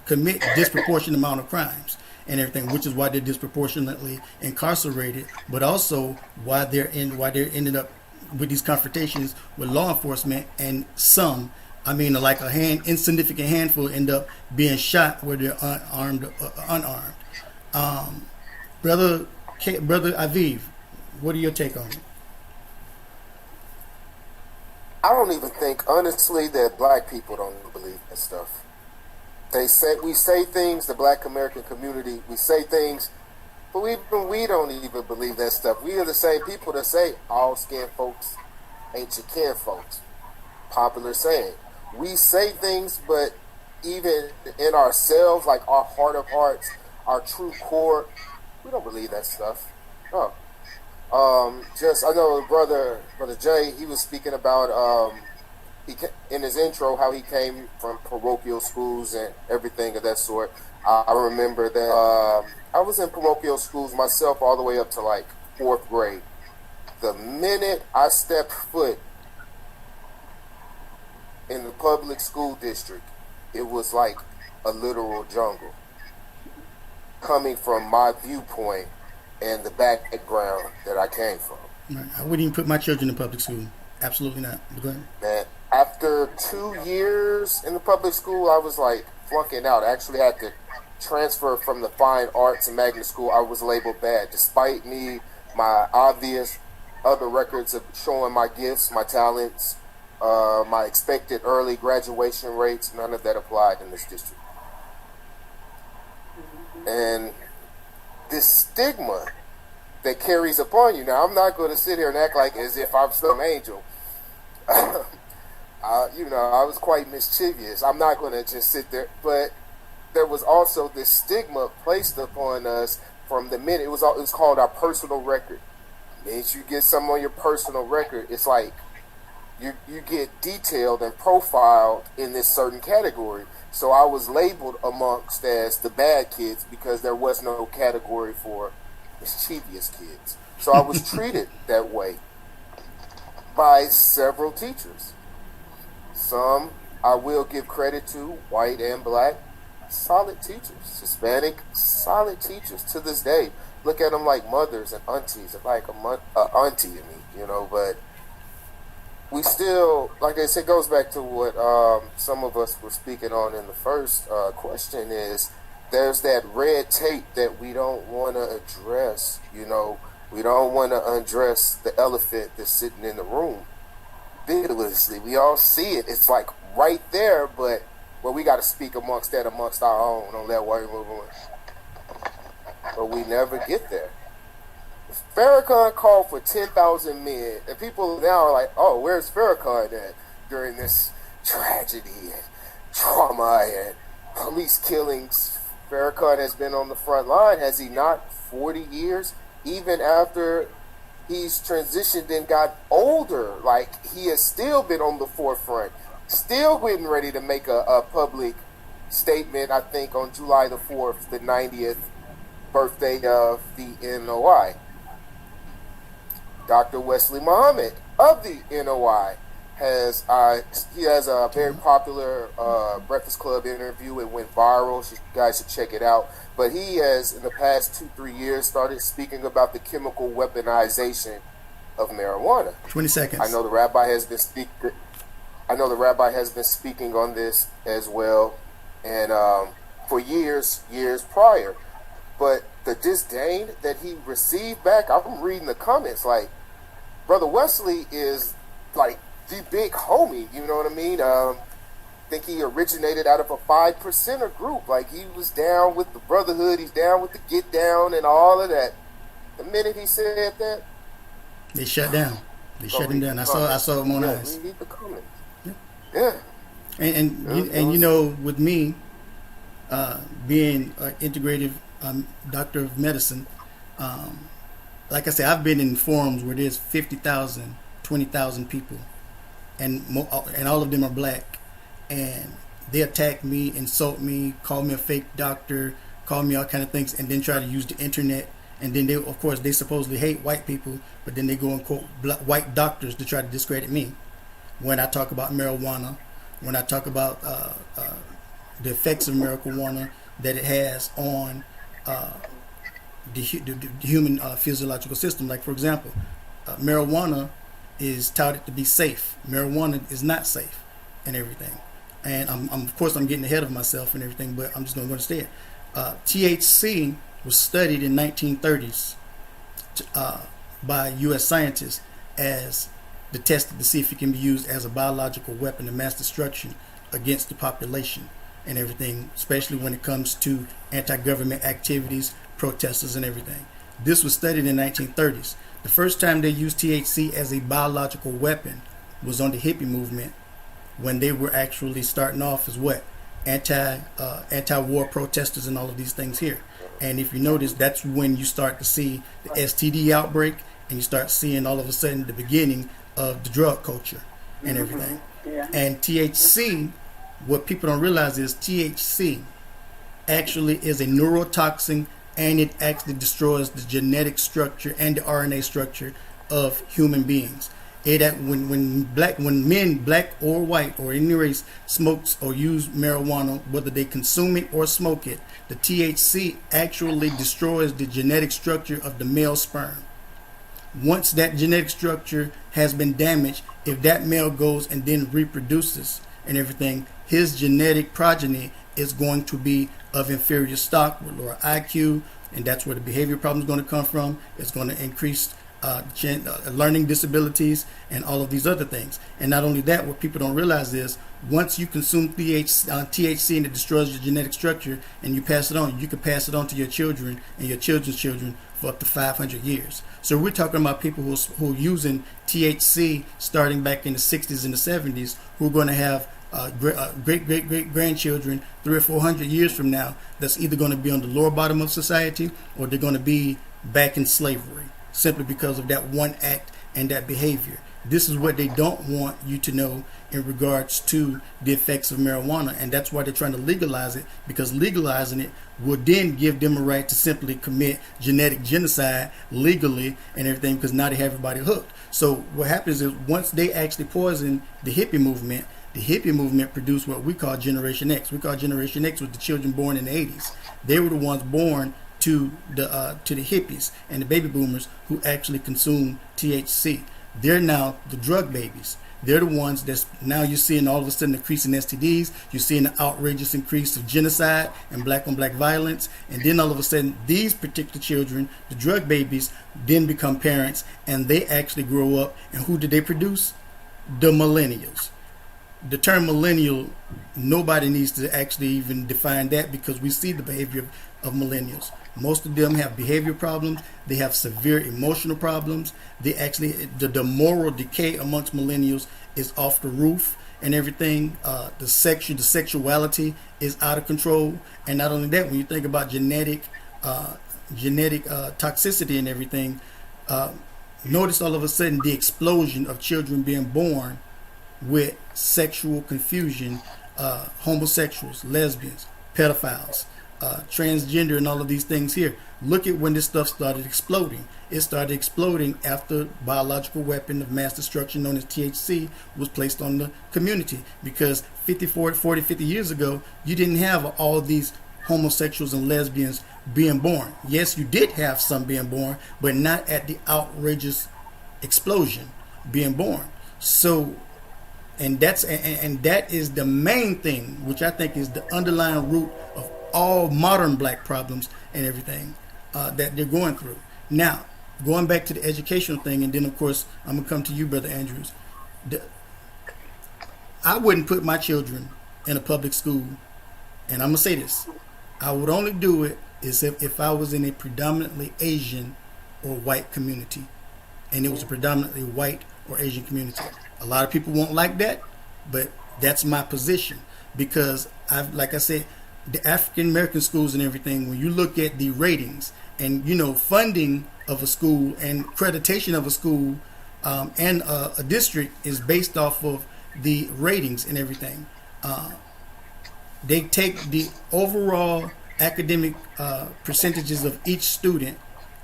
commit disproportionate amount of crimes and everything, which is why they're disproportionately incarcerated, but also why they're ending up with these confrontations with law enforcement, and some, I mean, like insignificant handful end up being shot where they're unarmed. Brother Aviv, what are your take on it? I don't even think, honestly, that black people don't believe that stuff. We say things, the black American community, we say things, but we don't even believe that stuff. We are the same people that say all skin folks ain't your kin folks. Popular saying. We say things, but even in ourselves, like our heart of hearts, our true core, we don't believe that stuff. No. I know brother Jay, he was speaking about in his intro how he came from parochial schools and everything of that sort. I remember that I was in parochial schools myself all the way up to like 4th grade. The minute I stepped foot in the public school district, it was like a literal jungle. Coming from my viewpoint and the background that I came from. Right. I wouldn't even put my children in public school. Absolutely not. Go ahead. Man, after 2 years in the public school, I was like flunking out. I actually had to transfer from the fine arts and magnet school. I was labeled bad, despite my obvious other records of showing my gifts, my talents, my expected early graduation rates. None of that applied in this district. And this stigma that carries upon you. Now, I'm not going to sit here and act like as if I'm some angel. I was quite mischievous. I'm not going to just sit there. But there was also this stigma placed upon us from the minute. It was called our personal record. Once you get something on your personal record, it's like you get detailed and profiled in this certain category. So I was labeled amongst as the bad kids because there was no category for mischievous kids. So I was treated that way by several teachers. Some I will give credit to, white and black, solid teachers. Hispanic, solid teachers to this day. Look at them like mothers and aunties, like auntie to me, but we still, like I said, goes back to what some of us were speaking on in the first question is there's that red tape that we don't want to address. We don't want to address the elephant that's sitting in the room. Vigorously, we all see it. It's like right there, but we got to speak amongst our own. Don't let worry move on. But we never get there. Farrakhan called for 10,000 men, and people now are like, oh, where's Farrakhan at during this tragedy and trauma and police killings? Farrakhan has been on the front line, has he not? 40 years, even after he's transitioned and got older. Like, he has still been on the forefront, still getting ready to make a public statement, I think, on July the 4th, the 90th birthday of the NOI. Dr. Wesley Muhammad of the NOI has a very popular Breakfast Club interview. It went viral. You guys should check it out. But he has, in the past 2-3 years, started speaking about the chemical weaponization of marijuana. 20 seconds. I know the rabbi has been speaking on this as well, and for years prior. But the disdain that he received back, I'm reading the comments, like, Brother Wesley is like the big homie, you know what I mean? I think he originated out of a 5%er group. Like, he was down with the brotherhood, he's down with the get down and all of that. The minute he said that, they shut down. They shut him down. I saw him on eyes. Read the comments. Yeah. And you know, with me being an integrative doctor of medicine, like I said, I've been in forums where there's 50,000, 20,000 people, and all of them are black, and they attack me, insult me, call me a fake doctor, call me all kind of things, and then try to use the internet. And then they supposedly hate white people, but then they go and quote white doctors to try to discredit me when I talk about marijuana, when I talk about the effects of marijuana that it has on the human physiological system. Like, for example, marijuana is touted to be safe. Marijuana is not safe and everything. And of course I'm getting ahead of myself and everything, but I'm just going to go to say it. THC was studied in 1930s by U.S. scientists as the tested to see if it can be used as a biological weapon of mass destruction against the population and everything, especially when it comes to anti-government activities, protesters and everything. This was studied in the 1930s. The first time they used THC as a biological weapon was on the hippie movement, when they were actually starting off as what? Anti-war protesters and all of these things here. And if you notice, that's when you start to see the STD outbreak, and you start seeing all of a sudden the beginning of the drug culture and everything. Yeah. And THC, what people don't realize is THC actually is a neurotoxin, and it actually destroys the genetic structure and the RNA structure of human beings. When men, black or white or any race, smokes or use marijuana, whether they consume it or smoke it, the THC actually destroys the genetic structure of the male sperm. Once that genetic structure has been damaged, if that male goes and then reproduces and everything, his genetic progeny is going to be of inferior stock with lower IQ, and that's where the behavior problem is going to come from. It's going to increase learning disabilities and all of these other things. And not only that, what people don't realize is once you consume THC and it destroys your genetic structure and you pass it on, you can pass it on to your children and your children's children for up to 500 years. So we're talking about people who are using THC starting back in the 60s and the 70s, who are going to have great grandchildren 300 or 400 years from now that's either going to be on the lower bottom of society or they're going to be back in slavery, simply because of that one act and that behavior. This is what they don't want you to know in regards to the effects of marijuana, and that's why they're trying to legalize it, because legalizing it will then give them a right to simply commit genetic genocide legally and everything, because now they have everybody hooked. So what happens is once they actually poison the hippie movement produced what we call Generation X. We call Generation X with the children born in the 80s. They were the ones born to the hippies and the baby boomers who actually consume THC. They're now the drug babies. They're the ones that's now you're seeing all of a sudden increase in STDs. You're seeing an outrageous increase of genocide and black on black violence. And then all of a sudden these particular children, the drug babies, then become parents, and they actually grow up. And who did they produce? The millennials. The term millennial, nobody needs to actually even define that, because we see the behavior of millennials. Most of them have behavior problems. They have severe emotional problems. They actually, the moral decay amongst millennials is off the roof and everything. The sexuality is out of control. And not only that, when you think about genetic toxicity and everything, notice all of a sudden the explosion of children being born with sexual confusion, homosexuals, lesbians, pedophiles, transgender, and all of these things here. Look at when this stuff started exploding. It started exploding after biological weapon of mass destruction known as THC was placed on the community, because 50 years ago, you didn't have all these homosexuals and lesbians being born. Yes, you did have some being born, but not at the outrageous explosion being born. So, and that is the main thing, which I think is the underlying root of all modern black problems and everything that they're going through. Now, going back to the educational thing, and then of course I'm gonna come to you, Brother Andrews. I wouldn't put my children in a public school, and I'm gonna say this: I would only do it is if I was in a predominantly Asian or white community, and it was a predominantly white or Asian community. A lot of people won't like that, but that's my position, because like I said, the African American schools and everything, when you look at the ratings and, you know, funding of a school and accreditation of a school and a district is based off of the ratings and everything. They take the overall academic percentages of each student,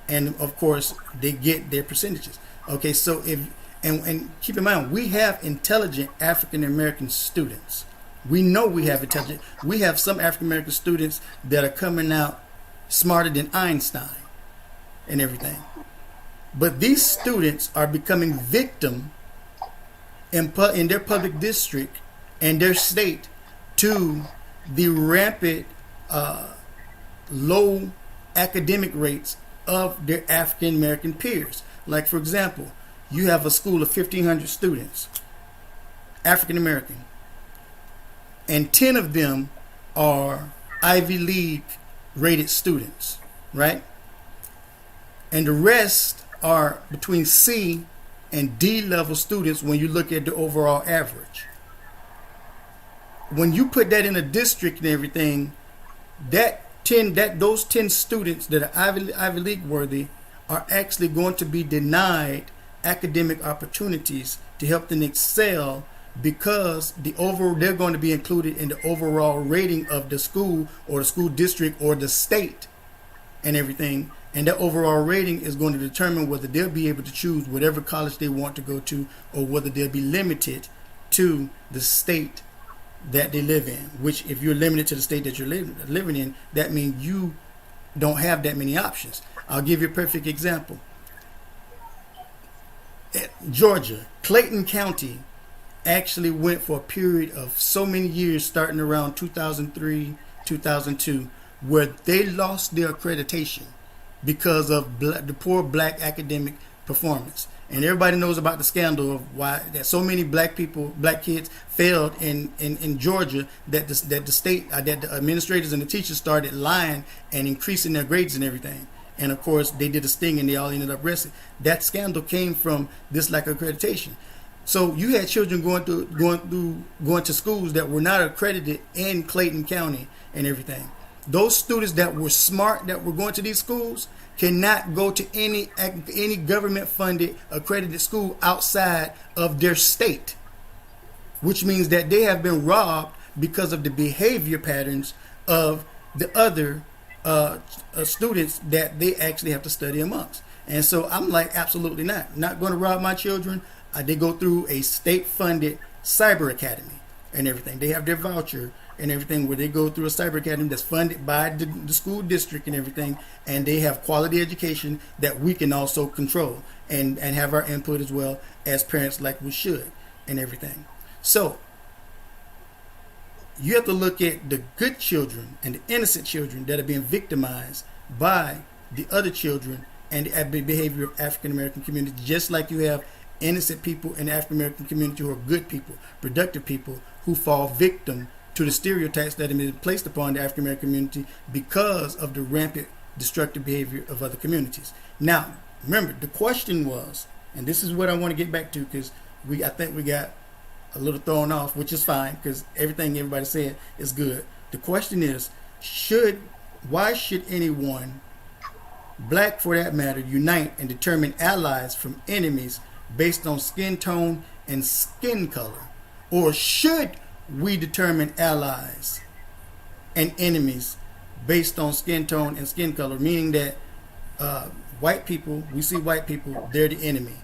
and of course they get their percentages. Okay, so if and keep in mind, we have intelligent African American students. We know we have intelligent. We have some African American students that are coming out smarter than Einstein and everything. But these students are becoming victim in their public district and their state to the rampant low academic rates of their African American peers. Like, for example, you have a school of 1,500 students, African American, and 10 of them are Ivy League rated students, right? And the rest are between C and D level students when you look at the overall average. When you put that in a district and everything, those 10 students that are Ivy League worthy are actually going to be denied academic opportunities to help them excel, because they're going to be included in the overall rating of the school or the school district or the state and everything. And that overall rating is going to determine whether they'll be able to choose whatever college they want to go to, or whether they'll be limited to the state that they live in. Which, if you're limited to the state that you're living in, that means you don't have that many options. I'll give you a perfect example. Georgia, Clayton County actually went for a period of so many years, starting around 2003, 2002, where they lost their accreditation because of the poor black academic performance. And everybody knows about the scandal of why that so many black kids failed in Georgia, that the state, that the administrators and the teachers started lying and increasing their grades and everything. And of course, they did a sting and they all ended up arrested. That scandal came from this lack of accreditation. So you had children going to schools that were not accredited in Clayton County and everything. Those students that were smart, that were going to these schools, cannot go to any government-funded accredited school outside of their state, which means that they have been robbed because of the behavior patterns of the other students that they actually have to study amongst. And so I'm like, absolutely not going to rob my children. They go through a state-funded cyber academy and everything. They have their voucher and everything, where they go through a cyber academy that's funded by the school district and everything, and they have quality education that we can also control and have our input as well as parents, like we should and everything. So you have to look at the good children and the innocent children that are being victimized by the other children and the behavior of African American community, just like you have innocent people in the African American community who are good people, productive people, who fall victim to the stereotypes that have been placed upon the African American community because of the rampant destructive behavior of other communities. Now, remember, the question was, and this is what I want to get back to, because I think we got a little thrown off, which is fine, because everything everybody said is good. The question is, why should anyone black for that matter, unite and determine allies from enemies based on skin tone and skin color? Or should we determine allies and enemies based on skin tone and skin color, meaning that white people, we see white people, they're the enemy,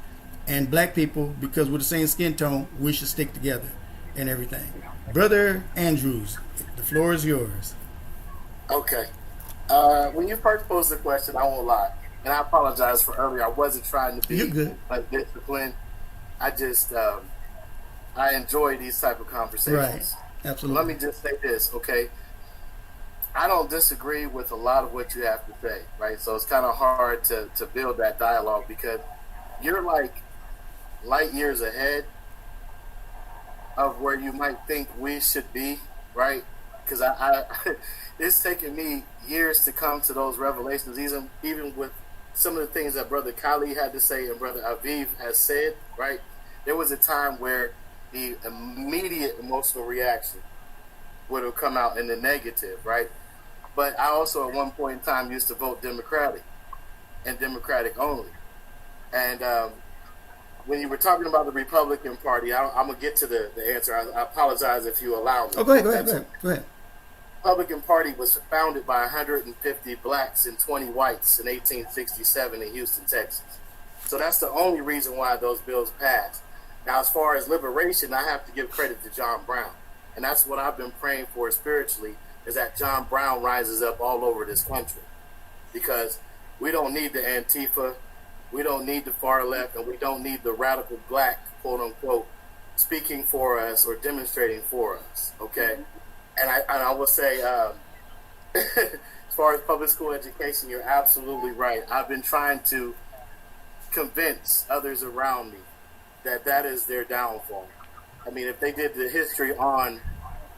and black people, because we're the same skin tone, we should stick together and everything. Brother Andrews, the floor is yours. Okay. When you first posed the question, I won't lie, and I apologize for earlier. I wasn't trying to be disciplined. I just I enjoy these type of conversations. Right. Absolutely. Let me just say this, okay? I don't disagree with a lot of what you have to say, right? So it's kind of hard to build that dialogue because you're like light years ahead of where you might think we should be, right? Because I it's taken me years to come to those revelations, even with some of the things that Brother Kali had to say and Brother Aviv has said, right? There was a time where the immediate emotional reaction would have come out in the negative, right? But I also at one point in time used to vote Democratic and Democratic only. And when you were talking about the Republican Party, I'm going to get to the answer. I apologize if you allow me. Oh, go ahead. Republican Party was founded by 150 blacks and 20 whites in 1867 in Houston, Texas. So that's the only reason why those bills passed. Now, as far as liberation, I have to give credit to John Brown. And that's what I've been praying for spiritually, is that John Brown rises up all over this country. Because we don't need the Antifa, we don't need the far left, and we don't need the radical black, quote unquote, speaking for us or demonstrating for us, okay? And I will say, as far as public school education, you're absolutely right. I've been trying to convince others around me that is their downfall. I mean, if they did the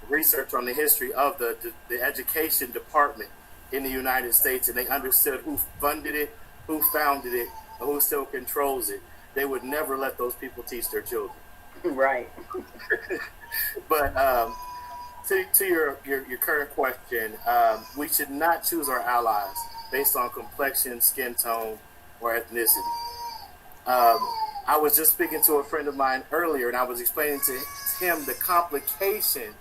research on the history of the education department in the United States, and they understood who funded it, who founded it, and who still controls it, they would never let those people teach their children. Right. But to your current question, we should not choose our allies based on complexion, skin tone, or ethnicity. I was just speaking to a friend of mine earlier, and I was explaining to him the complication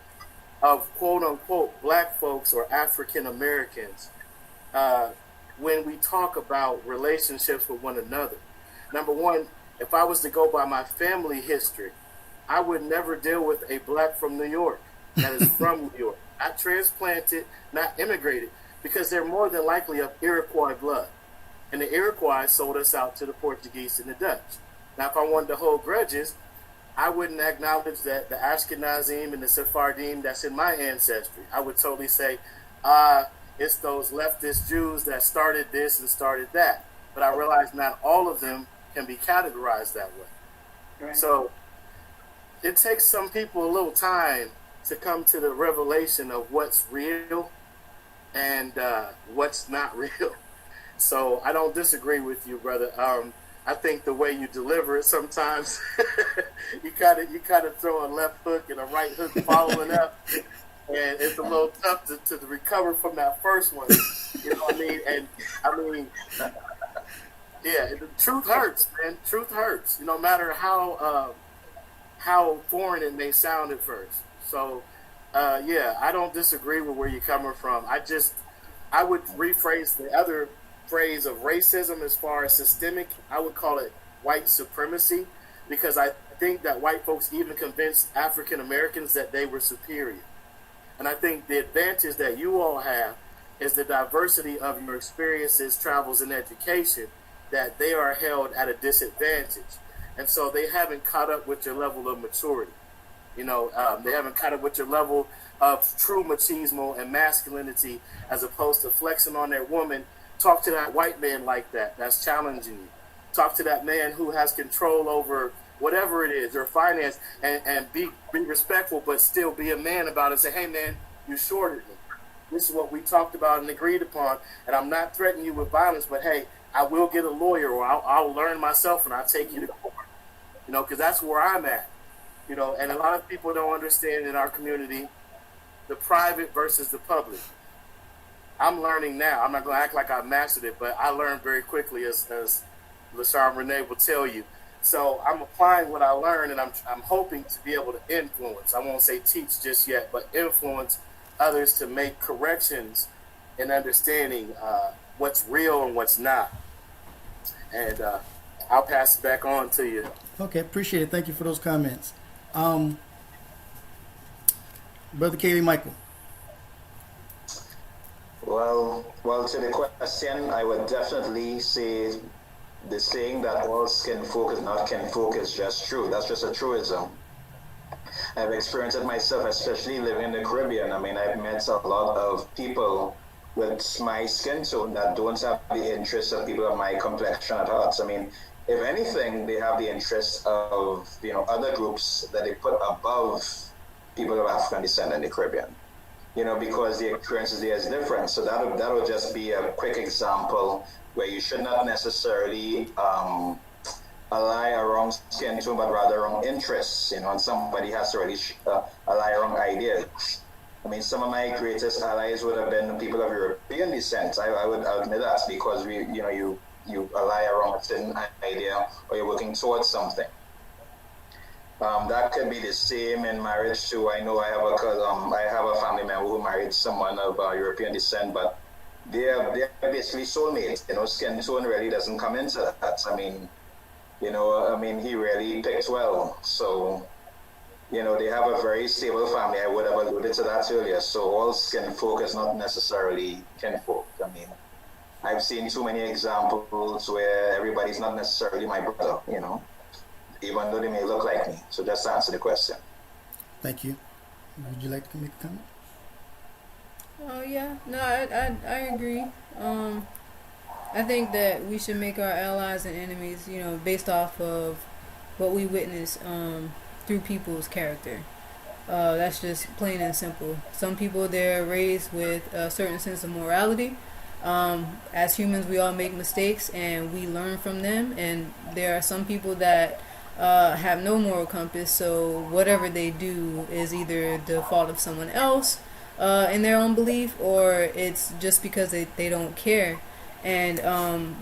of quote-unquote black folks or African Americans when we talk about relationships with one another. Number one, if I was to go by my family history, I would never deal with a black from New York that is from New York. I transplanted, not immigrated, because they're more than likely of Iroquois blood. And the Iroquois sold us out to the Portuguese and the Dutch. Now, if I wanted to hold grudges, I wouldn't acknowledge that the Ashkenazim and the Sephardim that's in my ancestry. I would totally say, it's those leftist Jews that started this and started that. But I realize not all of them can be categorized that way. Right. So it takes some people a little time to come to the revelation of what's real and what's not real. So I don't disagree with you, brother. I think the way you deliver it sometimes, you kind of throw a left hook and a right hook following up, and it's a little tough to recover from that first one. You know what I mean? And I mean, yeah, the truth hurts, man. Truth hurts. No matter how foreign it may sound at first. So, yeah, I don't disagree with where you're coming from. I would rephrase the other phrase of racism as far as systemic. I would call it white supremacy, because I think that white folks even convinced African Americans that they were superior. And I think the advantage that you all have is the diversity of your experiences, travels, and education, that they are held at a disadvantage. And so they haven't caught up with your level of maturity. You know, they haven't caught up with your level of true machismo and masculinity, as opposed to flexing on their woman. Talk to that white man like that. That's challenging you. Talk to that man who has control over whatever it is, your finance, and be respectful, but still be a man about it. Say, hey, man, you shorted me. This is what we talked about and agreed upon, and I'm not threatening you with violence, but hey, I will get a lawyer, or I'll learn myself, and I'll take you to court. You know, because that's where I'm at. You know, and a lot of people don't understand in our community the private versus the public. I'm learning now. I'm not going to act like I mastered it, but I learned very quickly, as Lashawn Raney will tell you. So I'm applying what I learned, and I'm hoping to be able to influence. I won't say teach just yet, but influence others to make corrections and understanding what's real and what's not. And I'll pass it back on to you. Okay, appreciate it. Thank you for those comments. Brother Kaylee Michael. Well, to the question, I would definitely say the saying that all skin folk is not kin folk is just true. That's just a truism. I've experienced it myself, especially living in the Caribbean. I mean, I've met a lot of people with my skin tone that don't have the interests of people of my complexion at heart. I mean, if anything, they have the interests of, other groups that they put above people of African descent in the Caribbean. Because the experiences there is different. So that'll just be a quick example where you should not necessarily ally a wrong skin tone, but rather wrong interests, and somebody has to really ally wrong ideas. I mean, some of my greatest allies would have been people of European descent. I would admit that, because you ally a wrong certain idea, or you're working towards something. That could be the same in marriage too. I know I have a family member who married someone of European descent, but they're basically soulmates. Skin tone really doesn't come into that. I mean, he really picked well. So, they have a very stable family. I would have alluded to that earlier. So all skin folk is not necessarily kin folk. I mean, I've seen too many examples where everybody's not necessarily my brother, even though they may look like me. So just to answer the question. Thank you. Would you like to make a comment? Oh yeah, no, I agree. I think that we should make our allies and enemies, based off of what we witness through people's character. That's just plain and simple. Some people, they're raised with a certain sense of morality. As humans, we all make mistakes and we learn from them. And there are some people that have no moral compass, so whatever they do is either the fault of someone else in their own belief, or it's just because they don't care. And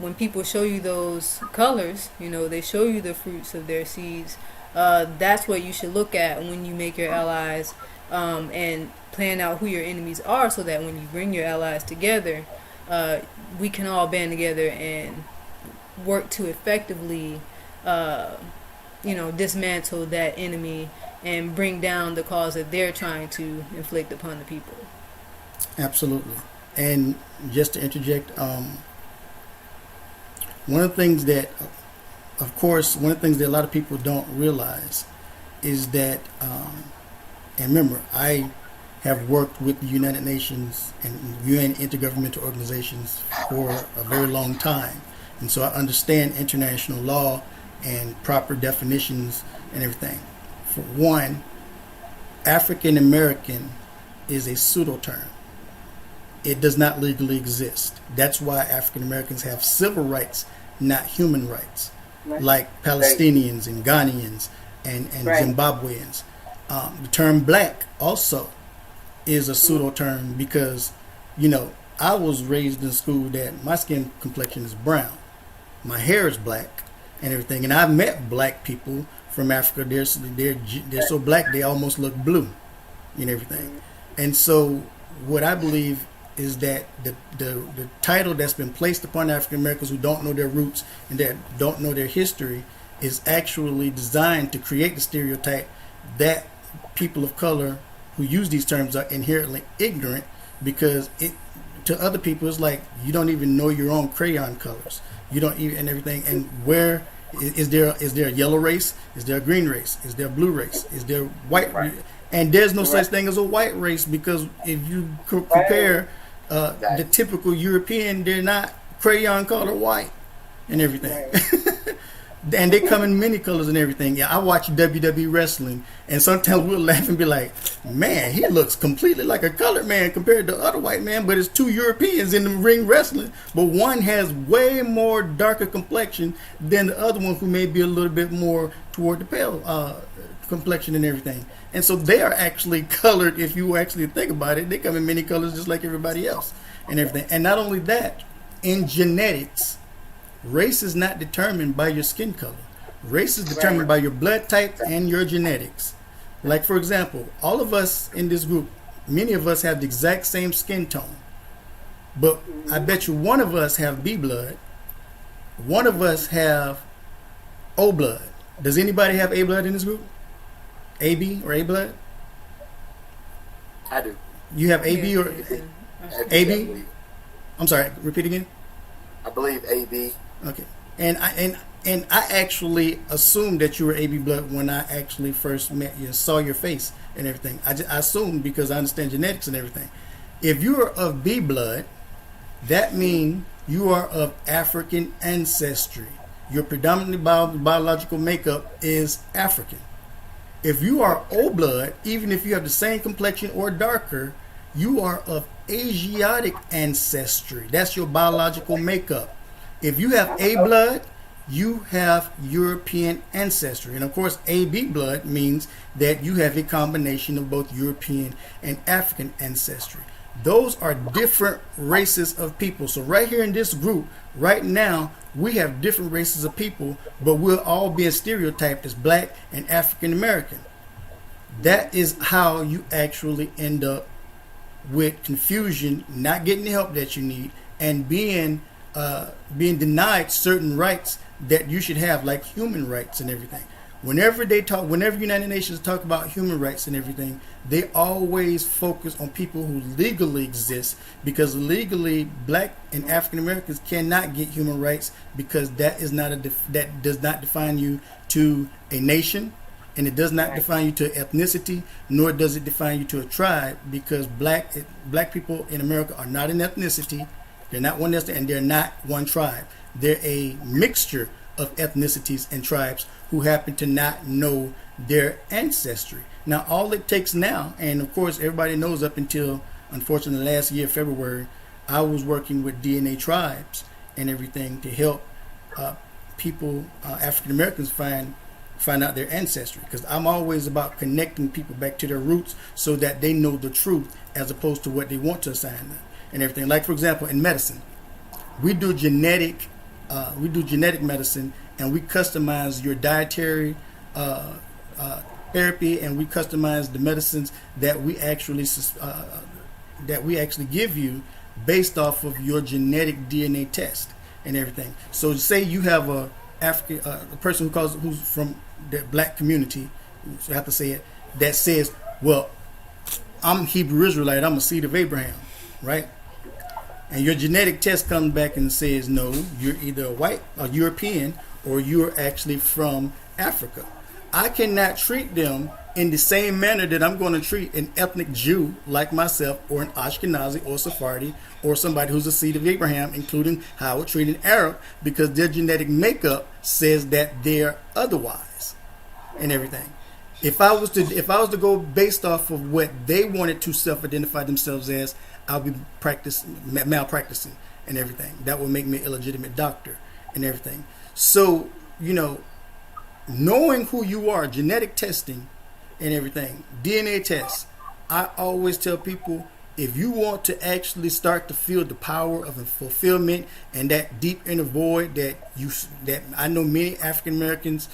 when people show you those colors, they show you the fruits of their seeds. That's what you should look at when you make your allies, and plan out who your enemies are, so that when you bring your allies together, we can all band together and work to effectively dismantle that enemy and bring down the cause that they're trying to inflict upon the people. Absolutely. And just to interject, one of the things that a lot of people don't realize is that, and remember, I have worked with the United Nations and UN intergovernmental organizations for a very long time. And so I understand international law and proper definitions and everything. For one, African American is a pseudo term. It does not legally exist. That's why African Americans have civil rights, not human rights, like Palestinians and Ghanaians and Zimbabweans. The term black also is a pseudo term, because I was raised in school that my skin complexion is brown, my hair is black and everything, and I've met black people from Africa. They're so black they almost look blue and everything. And so what I believe is that the title that's been placed upon African Americans who don't know their roots and that don't know their history is actually designed to create the stereotype that people of color who use these terms are inherently ignorant, because to other people it's like you don't even know your own crayon colors. You don't even, and everything. And where is there a yellow race? Is there a green race? Is there a blue race? Is there white race? And there's no such thing as a white race, because if you compare the typical European, they're not crayon color white and everything. And they come in many colors and everything. Yeah, I watch WWE wrestling, and sometimes we'll laugh and be like, man, he looks completely like a colored man compared to the other white man, but it's two Europeans in the ring wrestling, but one has way more darker complexion than the other one, who may be a little bit more toward the pale complexion and everything. And so they are actually colored. If you actually think about it, they come in many colors just like everybody else and everything. And not only that, in genetics, race is not determined by your skin color. Race is determined by your blood type and your genetics. Like, for example, all of us in this group, many of us have the exact same skin tone. But I bet you one of us have B blood, one of us have O blood. Does anybody have A blood in this group? AB or A blood? I do. You have AB or AB? I'm sorry, repeat again. I believe AB. Okay. And I actually assumed that you were AB blood when I actually first met you and saw your face and everything. I assumed because I understand genetics and everything. If you are of B blood, that means you are of African ancestry. Your predominantly biological makeup is African. If you are O blood, even if you have the same complexion or darker, you are of Asiatic ancestry. That's your biological makeup. If you have A blood, you have European ancestry. And of course, AB blood means that you have a combination of both European and African ancestry. Those are different races of people. So right here in this group, right now, we have different races of people, but we're all being stereotyped as black and African American. That is how you actually end up with confusion, not getting the help that you need, and being denied certain rights that you should have, like human rights and everything. Whenever United Nations talk about human rights and everything, they always focus on people who legally exist, because legally black and African Americans cannot get human rights, because that does not define you to a nation, and it does not define you to ethnicity, nor does it define you to a tribe, because black people in America are not an ethnicity, they're not one ethnicity, and they're not one tribe. They're a mixture of ethnicities and tribes who happen to not know their ancestry. Now, all it takes now, and of course everybody knows up until, unfortunately, last year, February, I was working with DNA tribes and everything to help people, African Americans, find out their ancestry, because I'm always about connecting people back to their roots so that they know the truth as opposed to what they want to assign them and everything. Like, for example, in medicine, we do genetic medicine, and we customize your dietary therapy, and we customize the medicines that we actually give you based off of your genetic DNA test and everything. So say you have a person who's from the black community, so I have to say it, that says, well, I'm Hebrew Israelite, I'm a seed of Abraham, right? And your genetic test comes back and says, no, you're either a white or European, or you're actually from Africa. I cannot treat them in the same manner that I'm going to treat an ethnic Jew like myself, or an Ashkenazi or Sephardi, or somebody who's a seed of Abraham, including how I would treat an Arab, because their genetic makeup says that they're otherwise and everything. If I was to go based off of what they wanted to self-identify themselves as, I'll be malpracticing and everything. That will make me an illegitimate doctor and everything. So, knowing who you are, genetic testing and everything, DNA tests, I always tell people, if you want to actually start to feel the power of fulfillment and that deep inner void that I know many African Americans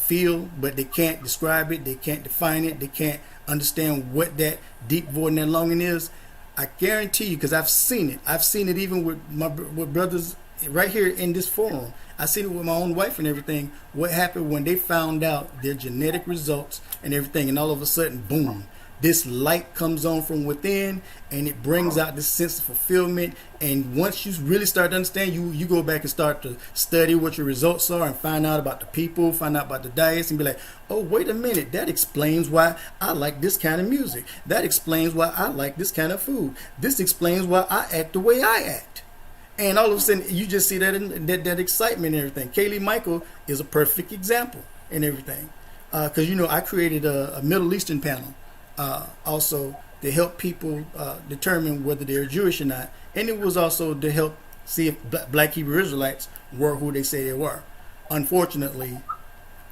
feel, but they can't describe it, they can't define it, they can't understand what that deep void and that longing is, I guarantee you, because I've seen it even with brothers right here in this forum. I seen it with my own wife and everything. What happened when they found out their genetic results and everything, and all of a sudden, boom, this light comes on from within, and it brings out this sense of fulfillment. And once you really start to understand, you go back and start to study what your results are and find out about the people, find out about the diets, and be like, oh, wait a minute, that explains why I like this kind of music. That explains why I like this kind of food. This explains why I act the way I act. And all of a sudden, you just see that excitement and everything. Kaylee Michael is a perfect example and everything. Because, I created a Middle Eastern panel also to help people determine whether they're Jewish or not. And it was also to help see if black Hebrew Israelites were who they say they were. Unfortunately,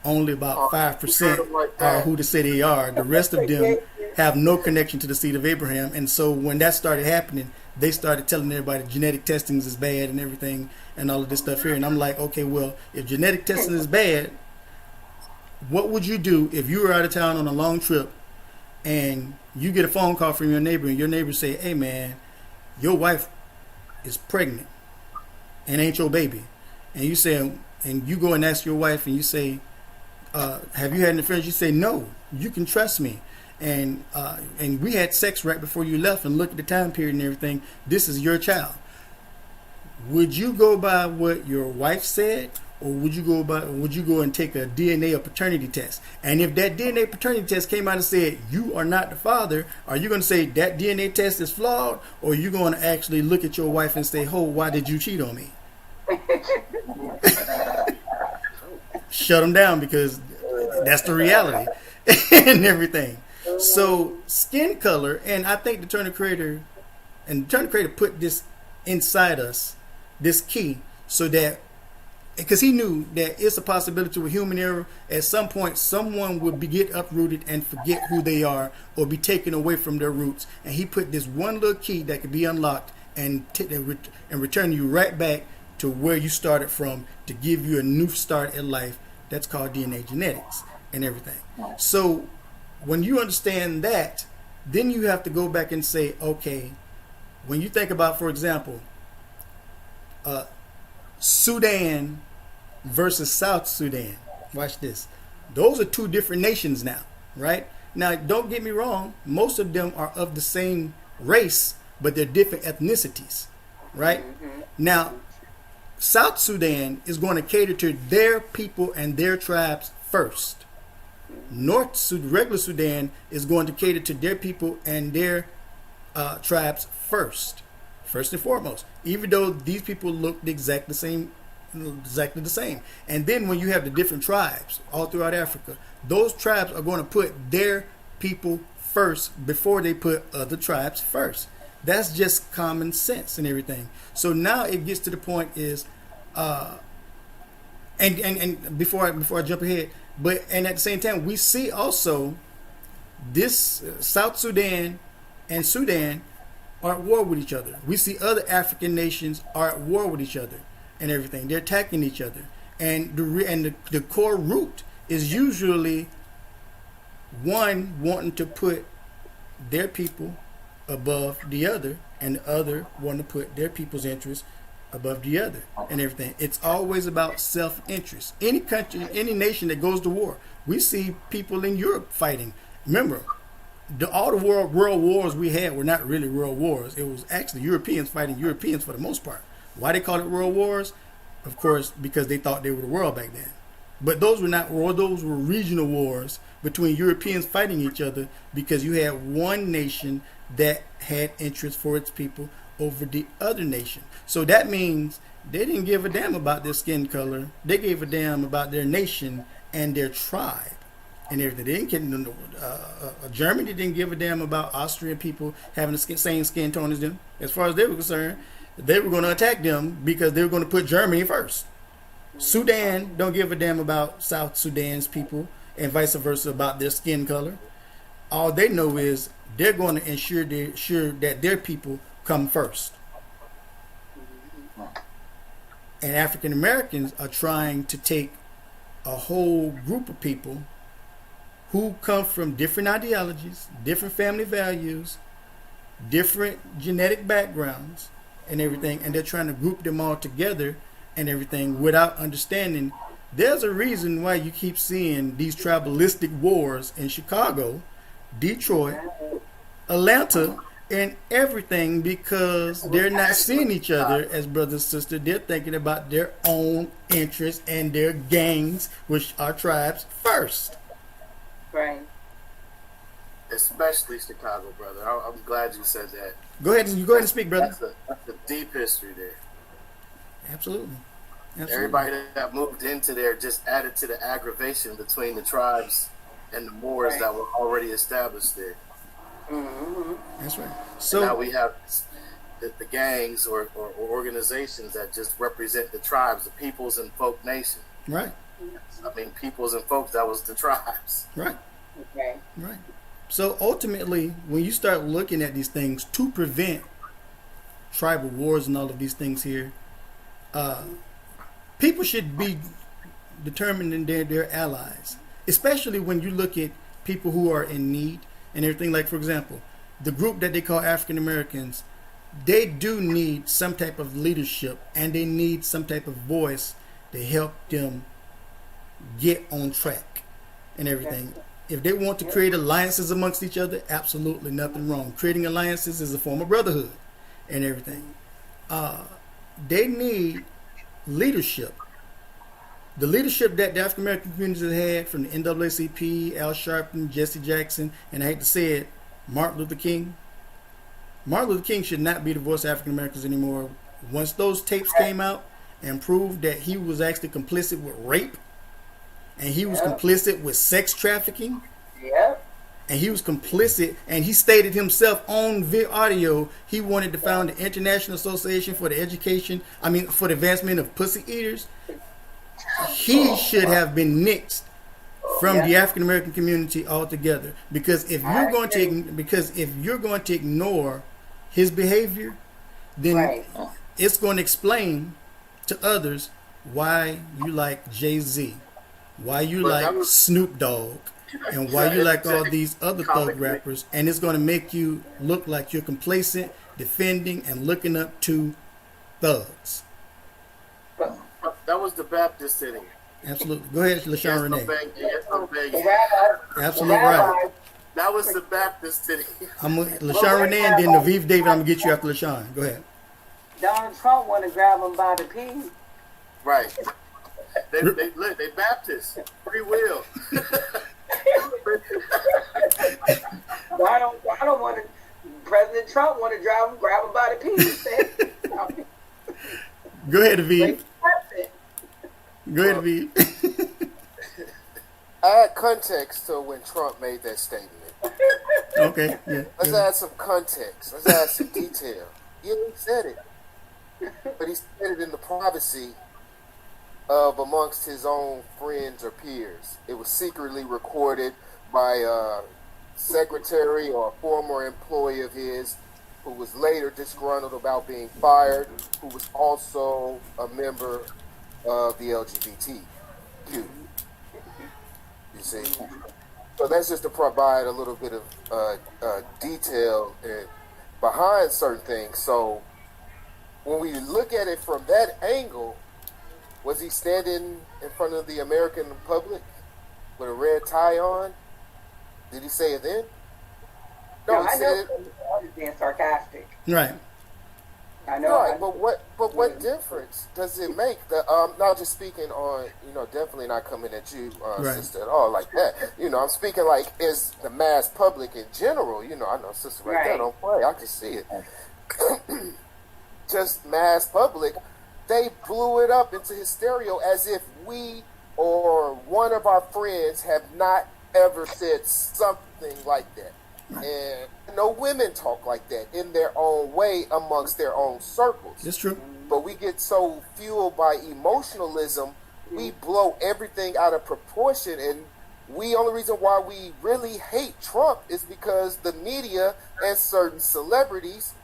only about 5% are who they say they are. The rest of them have no connection to the seed of Abraham. And so when that started happening, they started telling everybody genetic testing is bad and everything and all of this stuff here. And I'm like, okay, well, if genetic testing is bad, what would you do if you were out of town on a long trip and you get a phone call from your neighbor and your neighbor say, hey man, your wife is pregnant and ain't your baby. And you say, and you go and ask your wife and you say, have you had an affair? You say, no, you can trust me. And we had sex right before you left, and look at the time period and everything. This is your child. Would you go by what your wife said, or would you go and take a DNA or paternity test? And if that DNA paternity test came out and said you are not the father, are you going to say that DNA test is flawed, or are you going to actually look at your wife and say, "Oh, why did you cheat on me?" Shut them down, because that's the reality and everything. So skin color, and I think the Eternal Creator put this inside us, this key, so that, because he knew that it's a possibility with human error, at some point someone would get uprooted and forget who they are, or be taken away from their roots. And he put this one little key that could be unlocked and return you right back to where you started from, to give you a new start in life. That's called DNA genetics and everything. So when you understand that, then you have to go back and say, okay, when you think about, for example, Sudan versus South Sudan, watch this. Those are two different nations now, right? Now, don't get me wrong, most of them are of the same race, but they're different ethnicities, right? Now, South Sudan is going to cater to their people and their tribes first. Regular Sudan is going to cater to their people and their tribes first and foremost, even though these people look exactly the same. And then when you have the different tribes all throughout Africa, those tribes are going to put their people first before they put other tribes first. That's just common sense and everything. So now it gets to the point is, and before I jump ahead, and at the same time, we see also this South Sudan and Sudan are at war with each other. We see other African nations are at war with each other and everything. They're attacking each other, and the core root is usually one wanting to put their people above the other, and the other wanting to put their people's interests above the other and everything. It's always about self-interest. Any country, any nation that goes to war, we see people in Europe fighting. Remember, all the world wars we had were not really world wars. It was actually Europeans fighting Europeans for the most part. Why they call it world wars? Of course, because they thought they were the world back then. But those were not war. Those were regional wars between Europeans fighting each other, because you had one nation that had interest for its people over the other nation. So that means they didn't give a damn about their skin color. They gave a damn about their nation and their tribe and everything. They didn't get, Germany didn't give a damn about Austrian people having the same skin tone as them. As far as they were concerned, they were going to attack them because they were going to put Germany first. Sudan don't give a damn about South Sudan's people, and vice versa about their skin color. All they know is they're going to ensure that their people come first. And African Americans are trying to take a whole group of people who come from different ideologies, different family values, different genetic backgrounds and everything, and they're trying to group them all together and everything without understanding. There's a reason why you keep seeing these tribalistic wars in Chicago, Detroit, Atlanta, and everything, because they're not seeing each other as brother and sister. They're thinking about their own interests and their gangs, which are tribes, first. Right. Especially Chicago, brother. I'm glad you said that. Go ahead and speak, brother. That's a deep history there. Absolutely. Everybody that moved into there just added to the aggravation between the tribes and the Moors that were already established there. Mm-hmm. That's right. So now we have the gangs or organizations that just represent the tribes, the peoples and folk nation. Right. I mean, peoples and folks, that was the tribes. Right. Okay. Right. So ultimately, when you start looking at these things to prevent tribal wars and all of these things here, people should be determining their allies, especially when you look at people who are in need and everything. Like, for example, the group that they call African Americans, they do need some type of leadership, and they need some type of voice to help them get on track and everything. If they want to create alliances amongst each other, absolutely nothing wrong. Creating alliances is a form of brotherhood and everything. They need leadership. The leadership that the African American communities have had, from the NAACP, Al Sharpton, Jesse Jackson, and I hate to say it, Martin Luther King. Martin Luther King should not be the voice of African Americans anymore. Once those tapes came out and proved that he was actually complicit with rape, and he was complicit with sex trafficking, and he was complicit, and he stated himself on audio, he wanted to found the International Association for the for the Advancement of Pussy Eaters. He should have been nixed from the African American community altogether, because if you're going to ignore his behavior, then it's going to explain to others why you like Jay-Z, why you like Snoop Dogg, and why you like all these other thug rappers, and it's going to make you look like you're complacent, defending and looking up to thugs. That was the Baptist sitting. Absolutely. Go ahead, Lashawn Raney. Absolutely right. right. That was the Baptist sitting. I'm Lashawn Raney, and then Aviv David. I'm gonna get you after Lashawn. Go ahead. Donald Trump want to grab him by the pee. Right. They Baptist. Free will. Why don't want to? President Trump want to grab him by the pee. Go ahead, Aviv. Go ahead, Aviv. Add context to when Trump made that statement. Okay, yeah. Let's add some context. Let's add some detail. Yeah, he said it. But he said it in the privacy of amongst his own friends or peers. It was secretly recorded by a secretary or a former employee of his, who was later disgruntled about being fired, who was also a member of the LGBTQ. You see? So that's just to provide a little bit of detail behind certain things. So when we look at it from that angle, was he standing in front of the American public with a red tie on? Did he say it then? No, I know he was being sarcastic. Right. I know. Right, but what difference does it make? Not just speaking on, definitely not coming at you, sister, at all like that. I'm speaking like as the mass public in general. I know sister right there don't play. I can see it. Just mass public, they blew it up into hysteria as if we or one of our friends have not ever said something like that. And women talk like that in their own way amongst their own circles. It's true. But we get so fueled by emotionalism, we blow everything out of proportion. And only reason why we really hate Trump is because the media and certain celebrities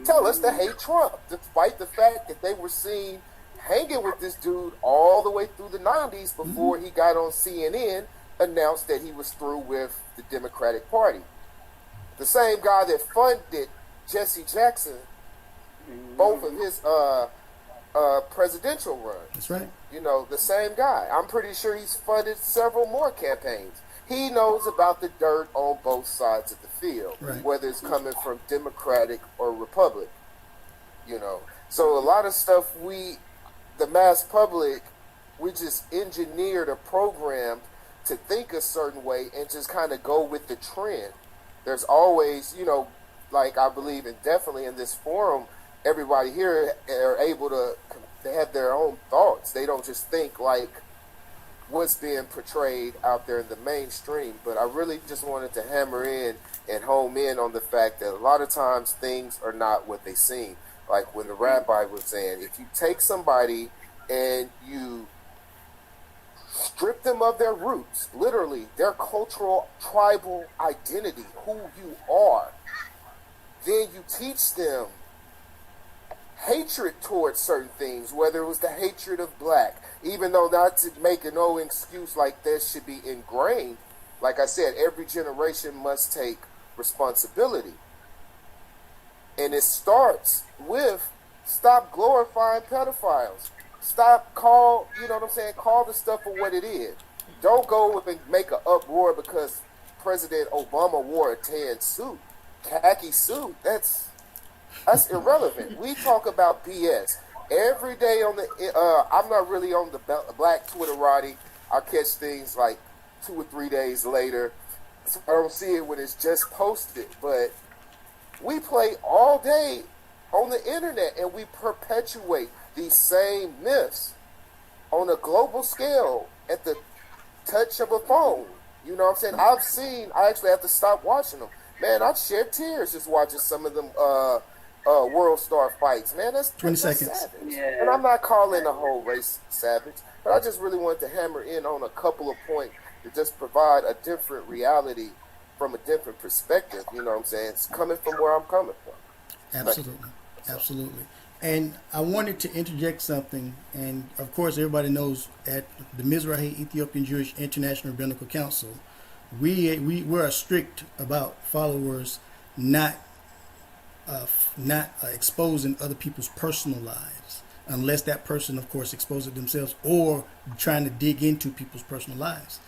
tell us to hate Trump, despite the fact that they were seen hanging with this dude all the way through the 90s before he got on CNN, announced that he was through with the Democratic Party. The same guy that funded Jesse Jackson, both of his presidential runs. That's right. The same guy. I'm pretty sure he's funded several more campaigns. He knows about the dirt on both sides of the field, whether it's coming from Democratic or Republic. So a lot of stuff the mass public, we just engineered or programmed to think a certain way and just kind of go with the trend. There's always, like I believe, and definitely in this forum, everybody here are able to, they have their own thoughts. They don't just think like what's being portrayed out there in the mainstream. But I really just wanted to hammer in and home in on the fact that a lot of times things are not what they seem. Like when the rabbi was saying, if you take somebody and you strip them of their roots, literally their cultural, tribal identity, who you are, then you teach them hatred towards certain things, whether it was the hatred of black, even though not to make no excuse like this should be ingrained. Like I said, every generation must take responsibility. And it starts with stop glorifying pedophiles. Stop call the stuff for what it is. Don't go and make an uproar because President Obama wore a tan suit, khaki suit. That's irrelevant. We talk about BS every day on the. I'm not really on the black Twitterati. I catch things like 2 or 3 days later, so I don't see it when it's just posted. But we play all day on the internet and we perpetuate these same myths on a global scale at the touch of a phone. You know what I'm saying? I actually have to stop watching them. Man, I've shed tears just watching some of them World Star fights. Man, that's 20 seconds. Savage. Yeah. And I'm not calling the whole race savage, but I just really wanted to hammer in on a couple of points to just provide a different reality from a different perspective. You know what I'm saying? It's coming from where I'm coming from. Absolutely. Absolutely. And I wanted to interject something, and of course everybody knows at the Mizrahi Ethiopian Jewish International Rabbinical Council, we're strict about followers not exposing other people's personal lives, unless that person, of course, exposes it themselves or trying to dig into people's personal lives.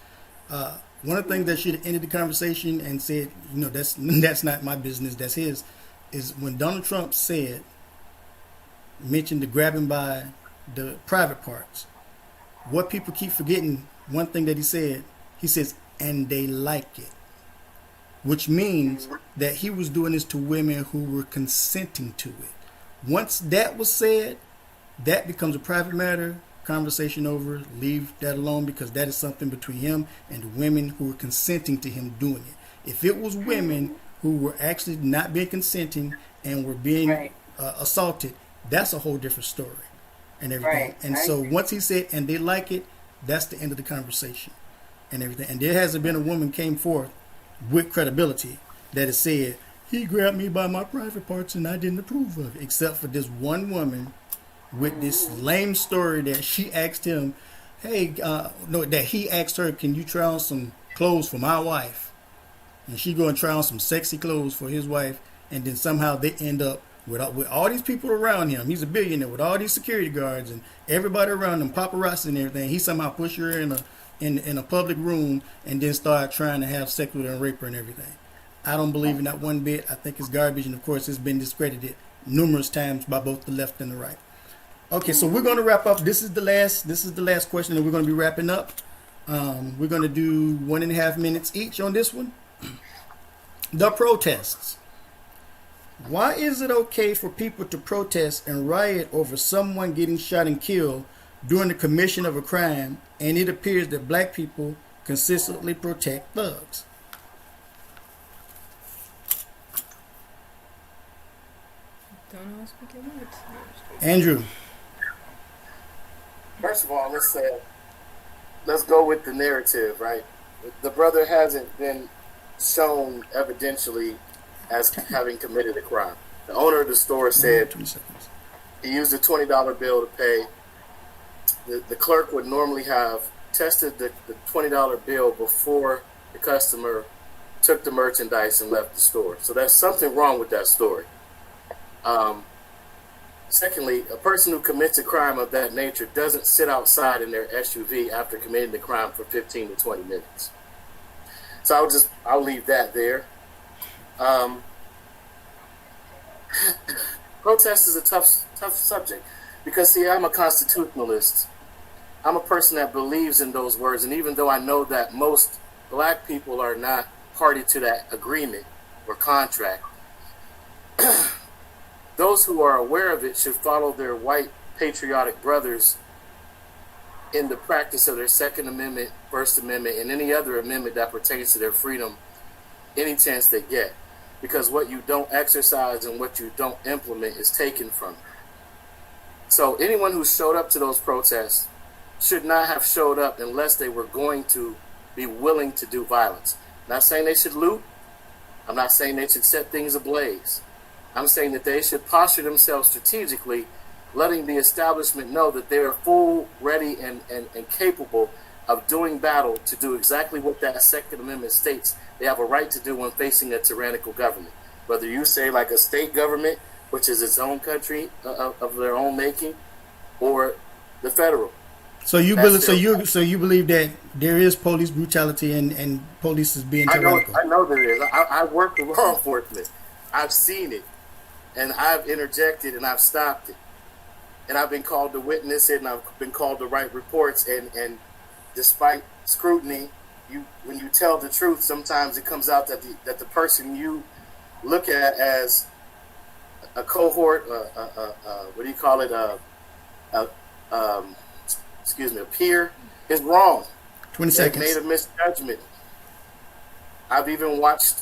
One of the things that should have ended the conversation and said, that's not my business, that's his, is when Donald Trump mentioned the grabbing by the private parts. What people keep forgetting, one thing that he says, and they like it. Which means that he was doing this to women who were consenting to it. Once that was said, that becomes a private matter, conversation over, leave that alone, because that is something between him and the women who were consenting to him doing it. If it was women who were actually not being consenting and were being assaulted, that's a whole different story and everything. And so once he said, and they like it, that's the end of the conversation and everything. And there hasn't been a woman came forth with credibility that has said, he grabbed me by my private parts and I didn't approve of it, except for this one woman with this lame story that she asked him, that he asked her, can you try on some clothes for my wife? And she go and try on some sexy clothes for his wife, and then somehow they end up with all these people around him. He's a billionaire with all these security guards and everybody around him, paparazzi and everything. He somehow pushed her in a public room and then started trying to have sex with her and rape her and everything. I don't believe in that one bit. I think it's garbage, and of course it's been discredited numerous times by both the left and the right. Okay, so we're going to wrap up. This is the last question, and we're going to be wrapping up. We're going to do 1.5 minutes each on this one. The protests. Why is it okay for people to protest and riot over someone getting shot and killed during the commission of a crime, and it appears that black people consistently protect thugs? Don't all speak at once. Andrew. First of all, let's go with the narrative, right? The brother hasn't been shown evidentially as having committed a crime. The owner of the store said he used a $20 bill to pay. The clerk would normally have tested the $20 bill before the customer took the merchandise and left the store. So there's something wrong with that story. Secondly, a person who commits a crime of that nature doesn't sit outside in their SUV after committing the crime for 15 to 20 minutes. So I'll leave that there. Protest is a tough subject because, see, I'm a constitutionalist. I'm a person that believes in those words, and even though I know that most black people are not party to that agreement or contract, those who are aware of it should follow their white patriotic brothers in the practice of their Second Amendment, First Amendment, and any other amendment that pertains to their freedom any chance they get. Because what you don't exercise and what you don't implement is taken from you. So anyone who showed up to those protests should not have showed up unless they were going to be willing to do violence. I'm not saying they should loot. I'm not saying they should set things ablaze. I'm saying that they should posture themselves strategically, letting the establishment know that they are full, ready, and capable of doing battle to do exactly what that Second Amendment states they have a right to do when facing a tyrannical government. Whether you say like a state government, which is its own country of their own making, or the federal. So you believe, so you believe that there is police brutality and police is being tyrannical? I know there is. I work with law enforcement. I've seen it, and I've interjected and I've stopped it, and I've been called to witness it, and I've been called to write reports. And despite scrutiny, when you tell the truth, sometimes it comes out that the person you look at as a cohort, what do you call it? A peer is wrong. 20 seconds. They made a misjudgment. I've even watched.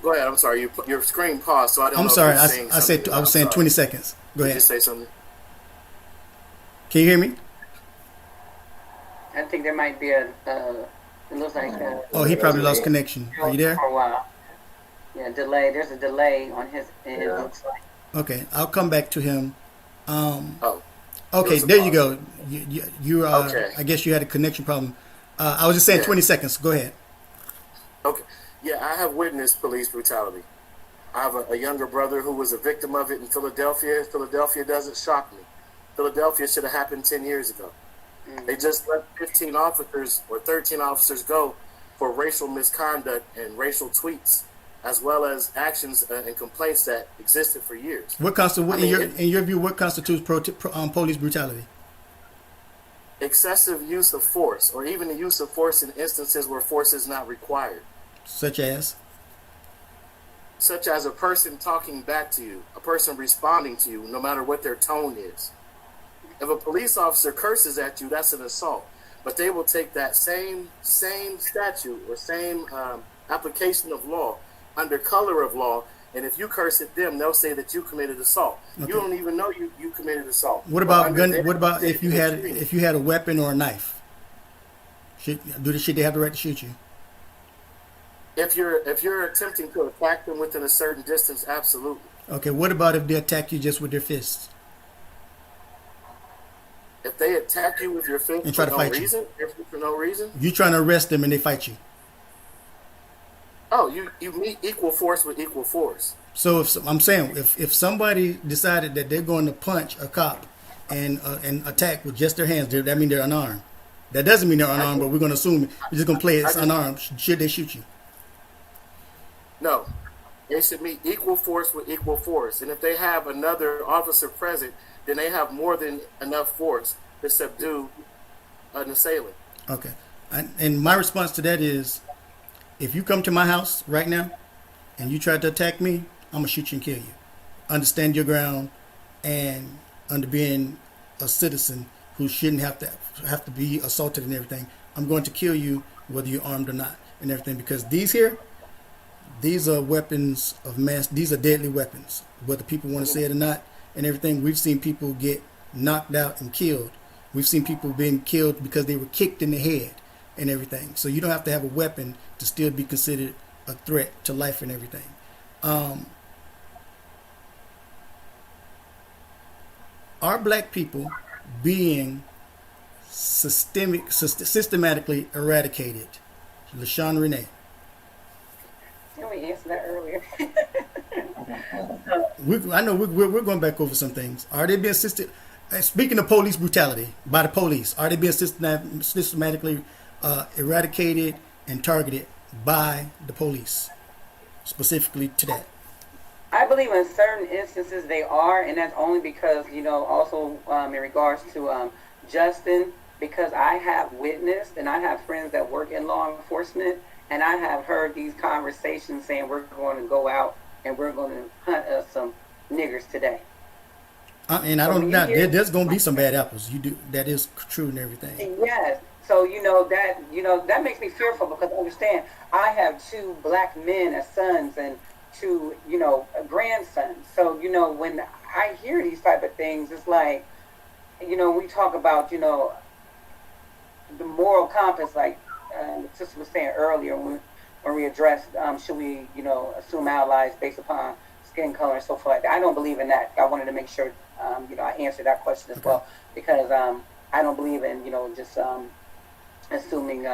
Go ahead. I'm sorry. Your screen paused, so I don't. I'm know sorry. If I was saying 20 seconds. Go ahead. Did you say something? Can you hear me? I think there might be it looks like. Oh, he probably lost connection. Are you there? For a while. Yeah, delay. There's a delay on his end. Yeah. It looks like. Okay, I'll come back to him. Oh. Okay, there you go. You Okay. I guess you had a connection problem. I was just saying Yeah. 20 seconds. Go ahead. Okay. Yeah, I have witnessed police brutality. I have a younger brother who was a victim of it in Philadelphia. Philadelphia doesn't shock me. Philadelphia should have happened 10 years ago. They just let 15 officers or 13 officers go for racial misconduct and racial tweets, as well as actions and complaints that existed for years. In your view, what constitutes police brutality? Excessive use of force, or even the use of force in instances where force is not required. Such as a person talking back to you, a person responding to you, no matter what their tone is. If a police officer curses at you, that's an assault. But they will take that same statute or same application of law under color of law, and if you curse at them, they'll say that you committed assault. Okay. You don't even know you committed assault. What about if you had a weapon or a knife? Should they have the right to shoot you? If you're attempting to attack them within a certain distance, absolutely. Okay, what about if they attack you just with their fists? If they attack you with your fist and try to fight you for no reason, you trying to arrest them and they fight you. Oh, you meet equal force with equal force. So if somebody decided that they're going to punch a cop and attack with just their hands, that means they're unarmed. That doesn't mean they're unarmed, but we're going to assume we're just going to play it's unarmed. Should they shoot you? No, they should meet equal force with equal force, and if they have another officer present, then they have more than enough force to subdue an assailant. Okay, and my response to that is, if you come to my house right now and you try to attack me, I'm gonna shoot you and kill you. Understand your ground, and under being a citizen who shouldn't have to be assaulted and everything, I'm going to kill you whether you're armed or not and everything, because these are weapons of mass. These are deadly weapons, whether people want to say it or not and everything. We've seen people get knocked out and killed. We've seen people being killed because they were kicked in the head and everything. So you don't have to have a weapon to still be considered a threat to life and everything. Are black people being systematically eradicated? Lashawn Raney. We answered that earlier. I know we're going back over some things. Are they being speaking of police brutality by the police, are they being systematically eradicated and targeted by the police, specifically to that? I believe in certain instances they are, and that's only because, also in regards to Justin, because I have witnessed and I have friends that work in law enforcement, and I have heard these conversations saying we're going to go out and we're going to hunt us some niggers today. And I don't doubt there's going to be some bad apples. You do, that is true and everything. Yes. So that makes me fearful, because understand, I have 2 black men as sons and 2 grandsons. So when I hear these type of things, it's like, we talk about the moral compass, like the sister was saying earlier when we addressed should we assume our lives based upon skin color and so forth like that. I don't believe in that. I wanted to make sure, I answered that question as well, because I don't believe in, just assuming,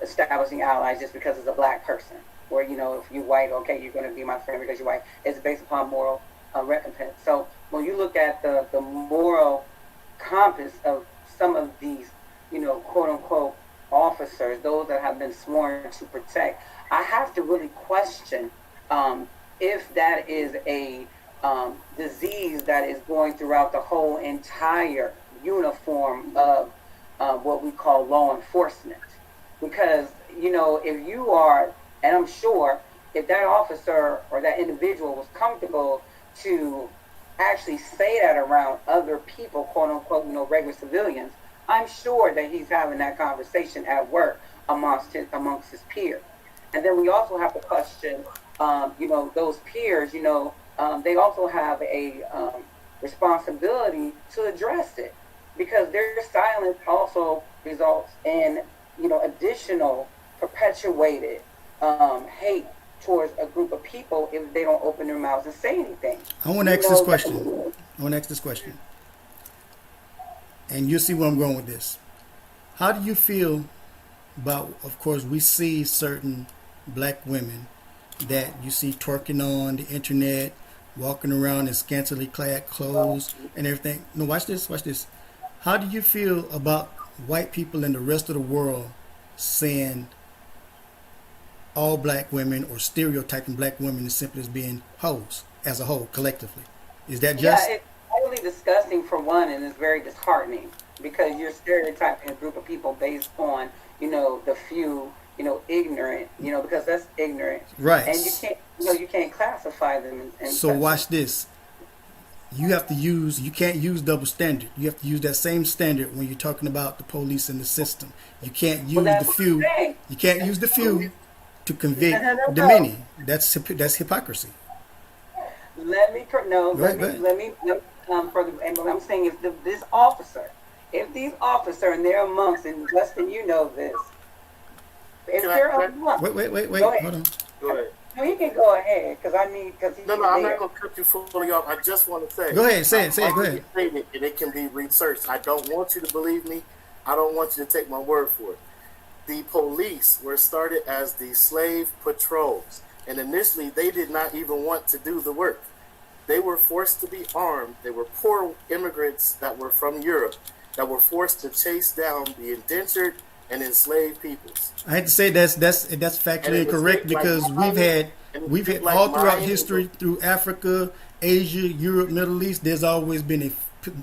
establishing allies just because it's a black person. Or, if you're white, okay, you're going to be my friend because you're white. It's based upon moral recompense. So when you look at the moral compass of some of these, quote unquote officers, those that have been sworn to protect, I have to really question if that is a disease that is going throughout the whole entire uniform of what we call law enforcement. Because, if you are, and I'm sure if that officer or that individual was comfortable to actually say that around other people, quote unquote, regular civilians, I'm sure that he's having that conversation at work amongst his peers. And then we also have to question, those peers, they also have a responsibility to address it, because their silence also results in, additional perpetuated hate towards a group of people if they don't open their mouths and say anything. I want to ask this question. And you'll see where I'm going with this. How do you feel about, of course, we see certain black women that you see twerking on the internet, walking around in scantily clad clothes and everything. No, watch this. How do you feel about white people and the rest of the world saying all black women, or stereotyping black women as simply as being hoes as a whole, collectively? Is that just? Yeah, it's really disgusting for one, and it's very disheartening, because you're stereotyping a group of people based on, the few, ignorant, because that's ignorant. Right. And you can't classify them. So watch this. You can't use double standard. You have to use that same standard when you're talking about the police and the system. You can't use the few. You can't use the few to convict the many. That's hypocrisy. Let me further. And what I'm saying is, this officer, if these officers, and they're amongst, and Justin, this, if they're amongst. Wait. Hold on. Go ahead. No, you can go ahead, because No, I'm not going to cut you fully off. I just want to say. Go ahead, say it, go ahead. And it can be researched. I don't want you to believe me. I don't want you to take my word for it. The police were started as the slave patrols, and initially they did not even want to do the work. They were forced to be armed. They were poor immigrants that were from Europe that were forced to chase down the indentured and enslaved peoples. I had to say that's factually incorrect, because we've had all throughout history, through Africa, Asia, Europe, Middle East, there's always been a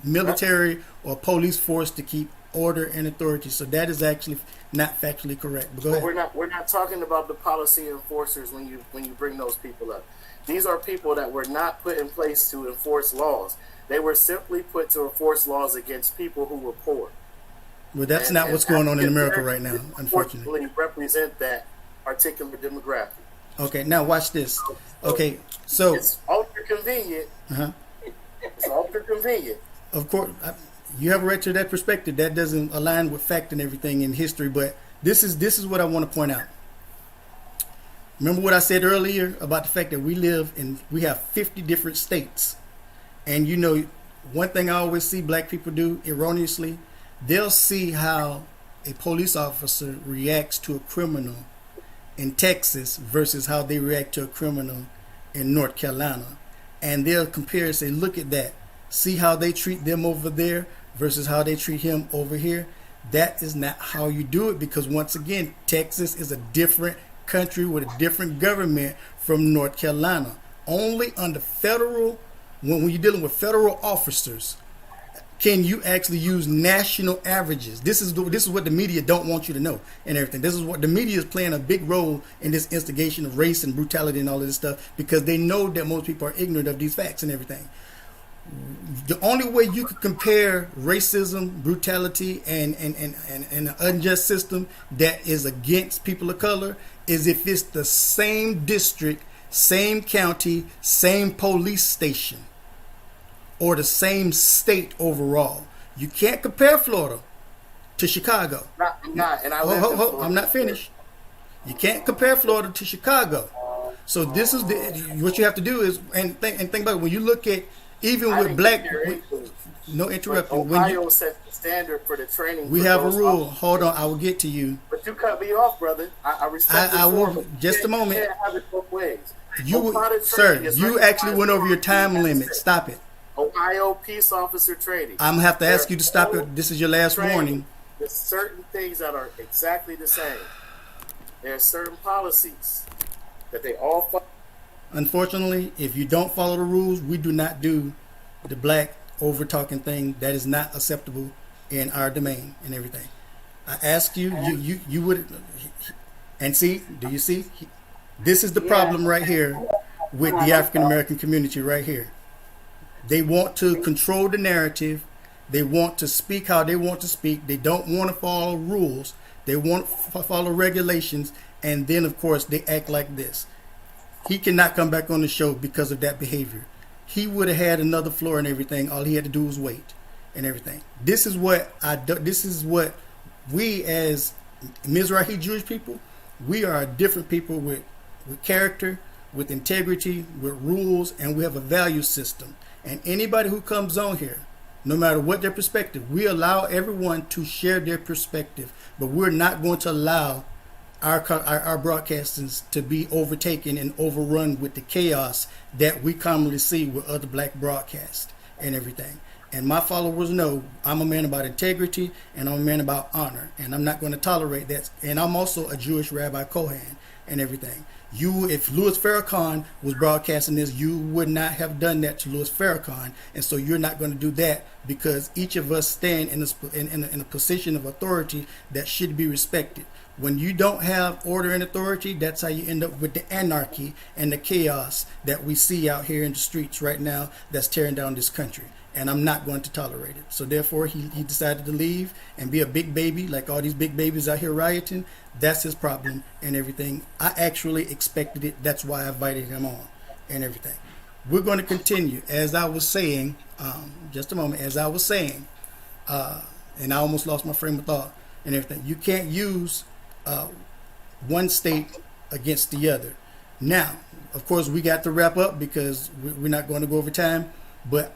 military or police force to keep order and authority. So that is actually not factually correct. But go ahead. We're not talking about the policy enforcers when you bring those people up. These are people that were not put in place to enforce laws. They were simply put to enforce laws against people who were poor. Well, that's not what's going on in America right now, unfortunately. Represent that particular demographic. Okay, now watch this. Okay, so it's ultra convenient. It's ultra convenient. Of course, you have a right to that perspective. That doesn't align with fact and everything in history, but this is what I want to point out. Remember what I said earlier about the fact that we have 50 different states, and one thing I always see black people do erroneously. They'll see how a police officer reacts to a criminal in Texas versus how they react to a criminal in North Carolina. And they'll compare and say, look at that. See how they treat them over there versus how they treat him over here. That is not how you do it, because once again, Texas is a different country with a different government from North Carolina. Only under federal, when you're dealing with federal officers, can you actually use national averages. This is what the media don't want you to know and everything. This is what the media is playing a big role in this instigation of race and brutality and all of this stuff, because they know that most people are ignorant of these facts and everything. The only way you could compare racism, brutality, and an unjust system that is against people of color is if it's the same district, same county, same police station, or the same state overall. You can't compare Florida to Chicago. I'm not finished. You can't compare Florida to Chicago. So this is what you have to do is and think about it. When you look at even with black, no interrupting. Ohio sets the standard for the training. We have a rule. Hold on, I will get to you. But you cut me off, brother. I respect. I will. Just a moment. You can't have it both ways. Sir, you actually went over your time limit. Stop it. Ohio peace officer training. I'm gonna have to ask you to stop it. This is your last warning. There's certain things that are exactly the same. There are certain policies that they all follow. Unfortunately, if you don't follow the rules, we do not do the black over talking thing. That is not acceptable in our domain and everything. I ask you, you would, and see, do you see? This is the problem right here with the African American community right here. They want to control the narrative. They want to speak how they want to speak. They don't want to follow rules. They want to follow regulations. And then, of course, they act like this. He cannot come back on the show because of that behavior. He would have had another floor and everything. All he had to do was wait and everything. This is what we as Mizrahi Jewish people, we are different people with character, with integrity, with rules, and we have a value system. And anybody who comes on here, no matter what their perspective, we allow everyone to share their perspective, but we're not going to allow our broadcasters to be overtaken and overrun with the chaos that we commonly see with other black broadcasts and everything. And my followers know I'm a man about integrity and I'm a man about honor, and I'm not going to tolerate that. And I'm also a Jewish Rabbi-Cohen and everything. If Louis Farrakhan was broadcasting this, you would not have done that to Louis Farrakhan, and so you're not going to do that because each of us stand in a position of authority that should be respected. When you don't have order and authority, that's how you end up with the anarchy and the chaos that we see out here in the streets right now that's tearing down this country. And I'm not going to tolerate it. So therefore, he decided to leave and be a big baby like all these big babies out here rioting. That's his problem and everything. I actually expected it. That's why I invited him on and everything. We're going to continue. As I was saying, just a moment, as I was saying, and I almost lost my frame of thought and everything. You can't use one state against the other. Now, of course, we got to wrap up because we're not going to go over time. But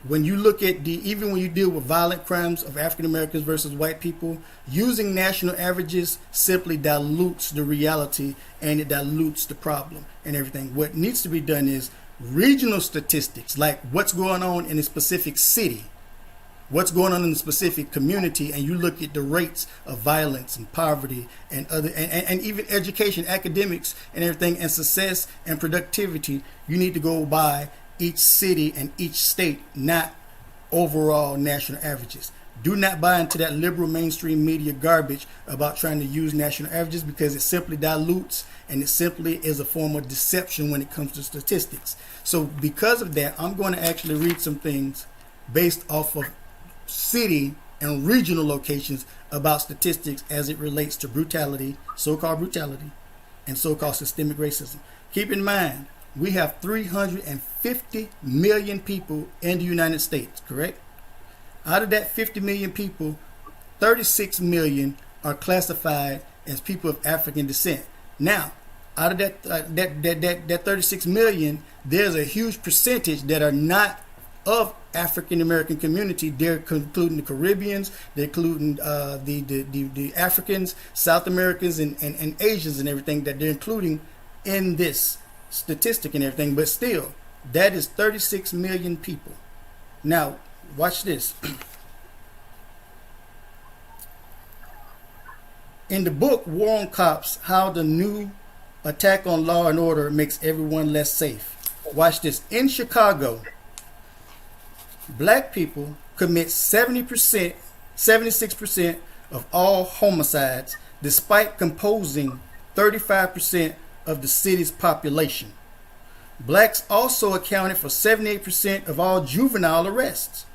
when you look at even when you deal with violent crimes of African Americans versus white people, using national averages simply dilutes the reality and it dilutes the problem and everything. What needs to be done is regional statistics, like what's going on in a specific city, what's going on in a specific community, and you look at the rates of violence and poverty and other and even education, academics and everything, and success and productivity. You need to go by each city and each state, not overall national averages. Do not buy into that liberal mainstream media garbage about trying to use national averages, because it simply dilutes and it simply is a form of deception when it comes to statistics. So because of that, I'm going to actually read some things based off of city and regional locations about statistics as it relates to brutality, so-called brutality, and so-called systemic racism. Keep in mind, we have 350 million people in the United States, correct? Out of that 50 million people, 36 million are classified as people of African descent. Now, out of that 36 million, there's a huge percentage that are not of African American community. They're including the Caribbeans, they're including the Africans, South Americans, and Asians and everything that they're including in this statistic and everything. But still, that is 36 million people. Now, watch this. In the book War on Cops, How the New Attack on Law and Order Makes Everyone Less Safe. Watch this. In Chicago, black people commit 76% of all homicides, despite composing 35% of the city's population. Blacks also accounted for 78% of all juvenile arrests.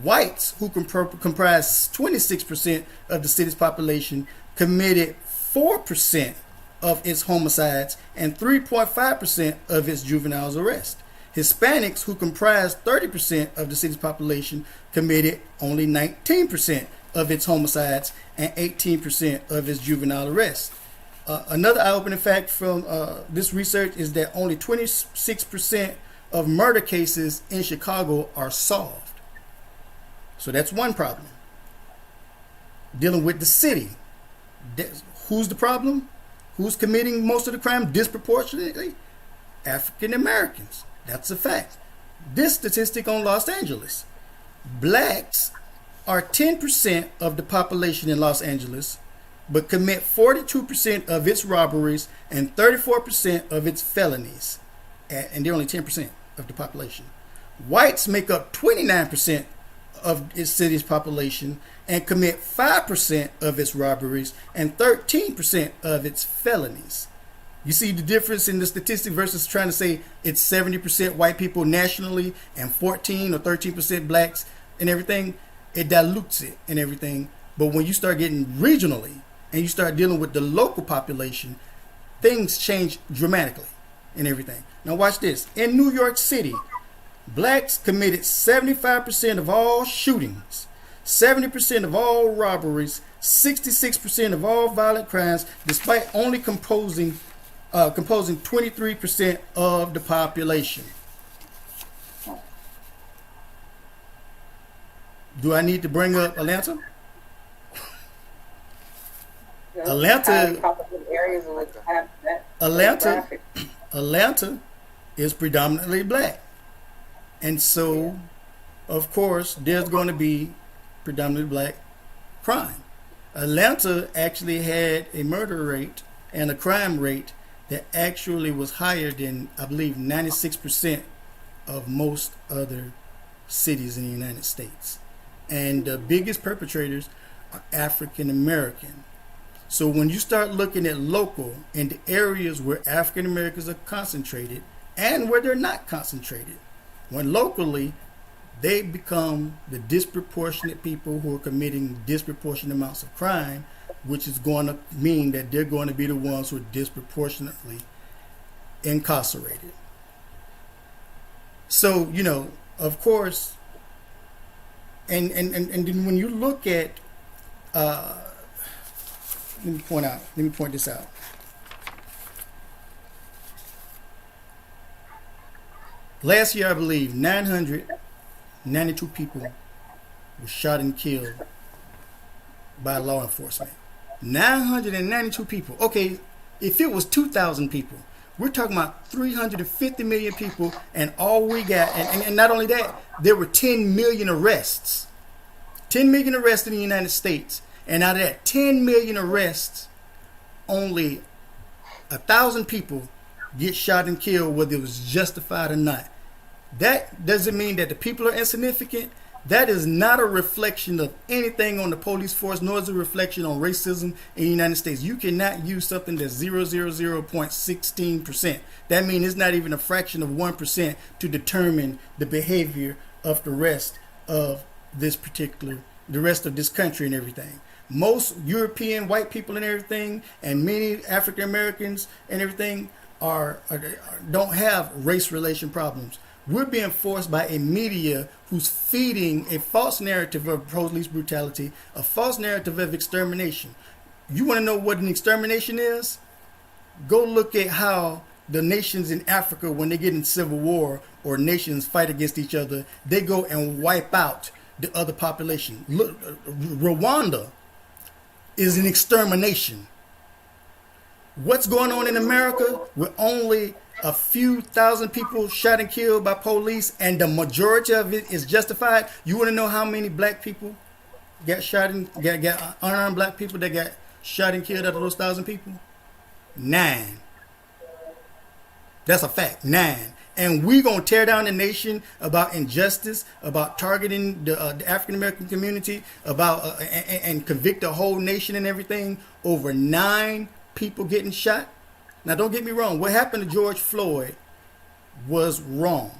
Whites, who comprise 26% of the city's population, committed 4% of its homicides and 3.5% of its juvenile arrests. Hispanics, who comprise 30% of the city's population, committed only 19% of its homicides and 18% of its juvenile arrests. Another eye-opening fact from this research is that only 26% of murder cases in Chicago are solved. So that's one problem. Dealing with the city. Who's the problem? Who's committing most of the crime disproportionately? African Americans. That's a fact. This statistic on Los Angeles. Blacks are 10% of the population in Los Angeles, but commit 42% of its robberies and 34% of its felonies. And they're only 10% of the population. Whites make up 29% of its city's population and commit 5% of its robberies and 13% of its felonies. You see the difference in the statistic versus trying to say it's 70% white people nationally and 14 or 13% blacks and everything. It dilutes it and everything. But when you start getting regionally and you start dealing with the local population, things change dramatically and everything. Now watch this. In New York City, blacks committed 75% of all shootings, 70% of all robberies, 66% of all violent crimes, despite only composing 23% of the population. Do I need to bring up Atlanta? Atlanta is predominantly black. And so, of course, there's going to be predominantly black crime. Atlanta actually had a murder rate and a crime rate that actually was higher than, I believe, 96% of most other cities in the United States. And the biggest perpetrators are African American. So when you start looking at local in the areas where African Americans are concentrated and where they're not concentrated, when locally they become the disproportionate people who are committing disproportionate amounts of crime, which is going to mean that they're going to be the ones who are disproportionately incarcerated. So, you know, of course, and then when you look at, let me point this out. Last year, I believe, 992 people were shot and killed by law enforcement. 992 people. Okay, if it was 2,000 people, we're talking about 350 million people, and all we got, and not only that, there were 10 million arrests. 10 million arrests in the United States. And out of that 10 million arrests, only 1,000 people get shot and killed, whether it was justified or not. That doesn't mean that the people are insignificant. That is not a reflection of anything on the police force, nor is it a reflection on racism in the United States. You cannot use something that's 0.16%. That means it's not even a fraction of 1% to determine the behavior of the rest of this country and everything. Most European white people and everything, and many African Americans and everything don't have race relation problems. We're being forced by a media who's feeding a false narrative of police brutality, a false narrative of extermination. You want to know what an extermination is? Go look at how the nations in Africa, when they get in civil war or nations fight against each other, they go and wipe out the other population. Look, Rwanda is an extermination. What's going on in America with only a few thousand people shot and killed by police, and the majority of it is justified? You want to know how many black people got shot and got unarmed black people that got shot and killed out of those 1,000 people? 9. That's a fact. 9. And we're going to tear down the nation about injustice, about targeting the African American community, about and convict the whole nation and everything over 9 people getting shot? Now, don't get me wrong. What happened to George Floyd was wrong.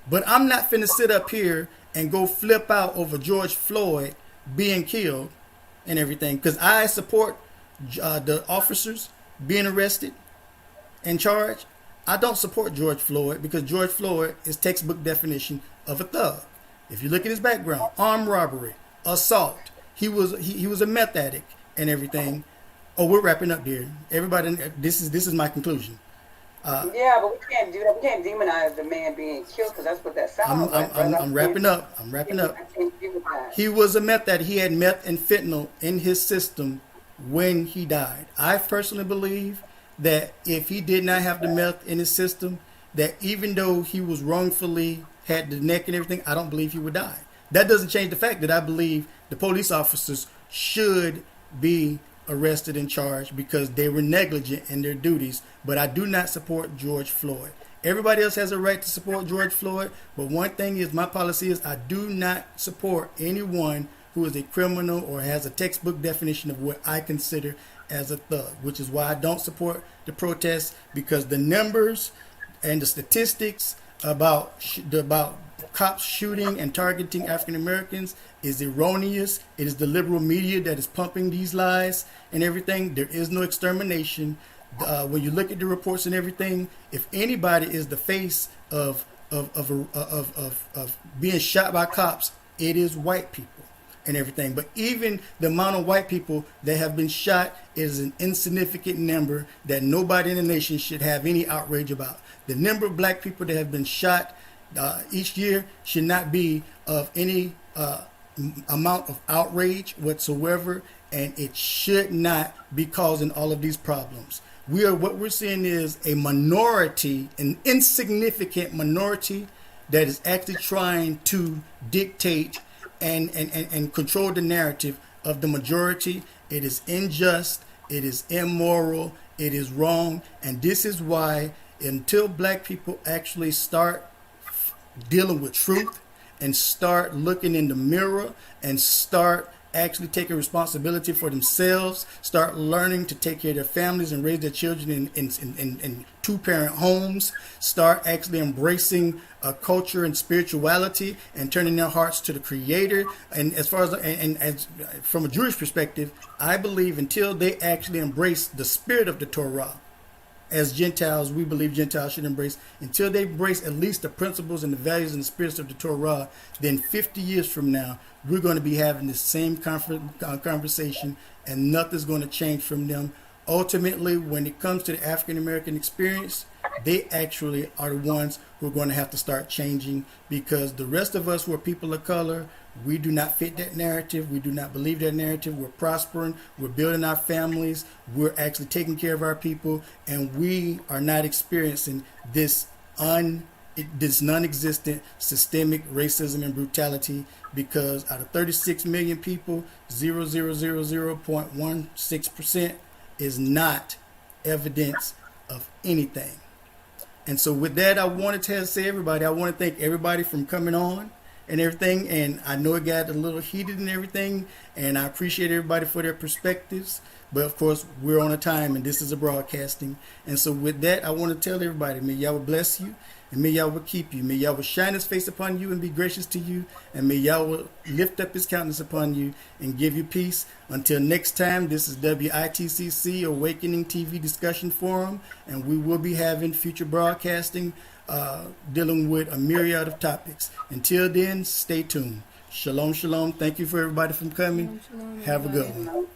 But I'm not finna sit up here and go flip out over George Floyd being killed and everything, because I support the officers being arrested and charged. I don't support George Floyd, because George Floyd is textbook definition of a thug. If you look at his background, armed robbery, assault, he was a meth addict and everything. Oh, we're wrapping up, dear. Everybody, this is my conclusion. Yeah, but we can't do that. We can't demonize the man being killed because that's what that sounds like. I'm wrapping up. I'm wrapping up. I can't do that. He was a meth addict. He had meth and fentanyl in his system when he died. I personally believe that if he did not have the meth in his system, that even though he was wrongfully had the neck and everything, I don't believe he would die. That doesn't change the fact that I believe the police officers should be arrested and charged because they were negligent in their duties. But I do not support George Floyd. Everybody else has a right to support George Floyd, but one thing is, my policy is I do not support anyone who is a criminal or has a textbook definition of what I consider as a thug, which is why I don't support the protests, because the numbers and the statistics about cops shooting and targeting African Americans is erroneous. It is the liberal media that is pumping these lies and everything. There is no extermination. When you look at the reports and everything, if anybody is the face of being shot by cops, it is white people and everything. But even the amount of white people that have been shot is an insignificant number that nobody in the nation should have any outrage about. The number of black people that have been shot each year should not be of any amount of outrage whatsoever, and it should not be causing all of these problems. What we're seeing is a minority, an insignificant minority, that is actually trying to dictate and control the narrative of the majority. It is unjust, it is immoral, it is wrong, and this is why until black people actually start dealing with truth and start looking in the mirror and start actually taking responsibility for themselves, start learning to take care of their families and raise their children in two-parent homes, start actually embracing culture and spirituality and turning their hearts to the Creator. And as far as from a Jewish perspective, I believe until they actually embrace the spirit of the Torah, as Gentiles, we believe Gentiles should embrace, until they embrace at least the principles and the values and the spirits of the Torah, then 50 years from now, we're going to be having the same conversation and nothing's going to change from them. Ultimately, when it comes to the African American experience, they actually are the ones who are going to have to start changing, because the rest of us who are people of color, we do not fit that narrative. We do not believe that narrative. We're prospering. We're building our families. We're actually taking care of our people. And we are not experiencing this non-existent systemic racism and brutality, because out of 36 million people, 0.16% is not evidence of anything. And so with that, I wanted to say everybody, I want to thank everybody from coming on and everything. And I know it got a little heated and everything, and I appreciate everybody for their perspectives. But of course, we're on a time and this is a broadcasting. And so with that, I want to tell everybody, may Yahweh bless you, and may Yahweh keep you. May Yahweh shine his face upon you and be gracious to you. And may Yahweh lift up his countenance upon you and give you peace. Until next time, this is WITCC Awakening TV Discussion Forum. And we will be having future broadcasting dealing with a myriad of topics. Until then, stay tuned. Shalom, shalom. Thank you for everybody from coming. Shalom, Have a good one.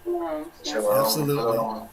Shalom. Absolutely. Shalom.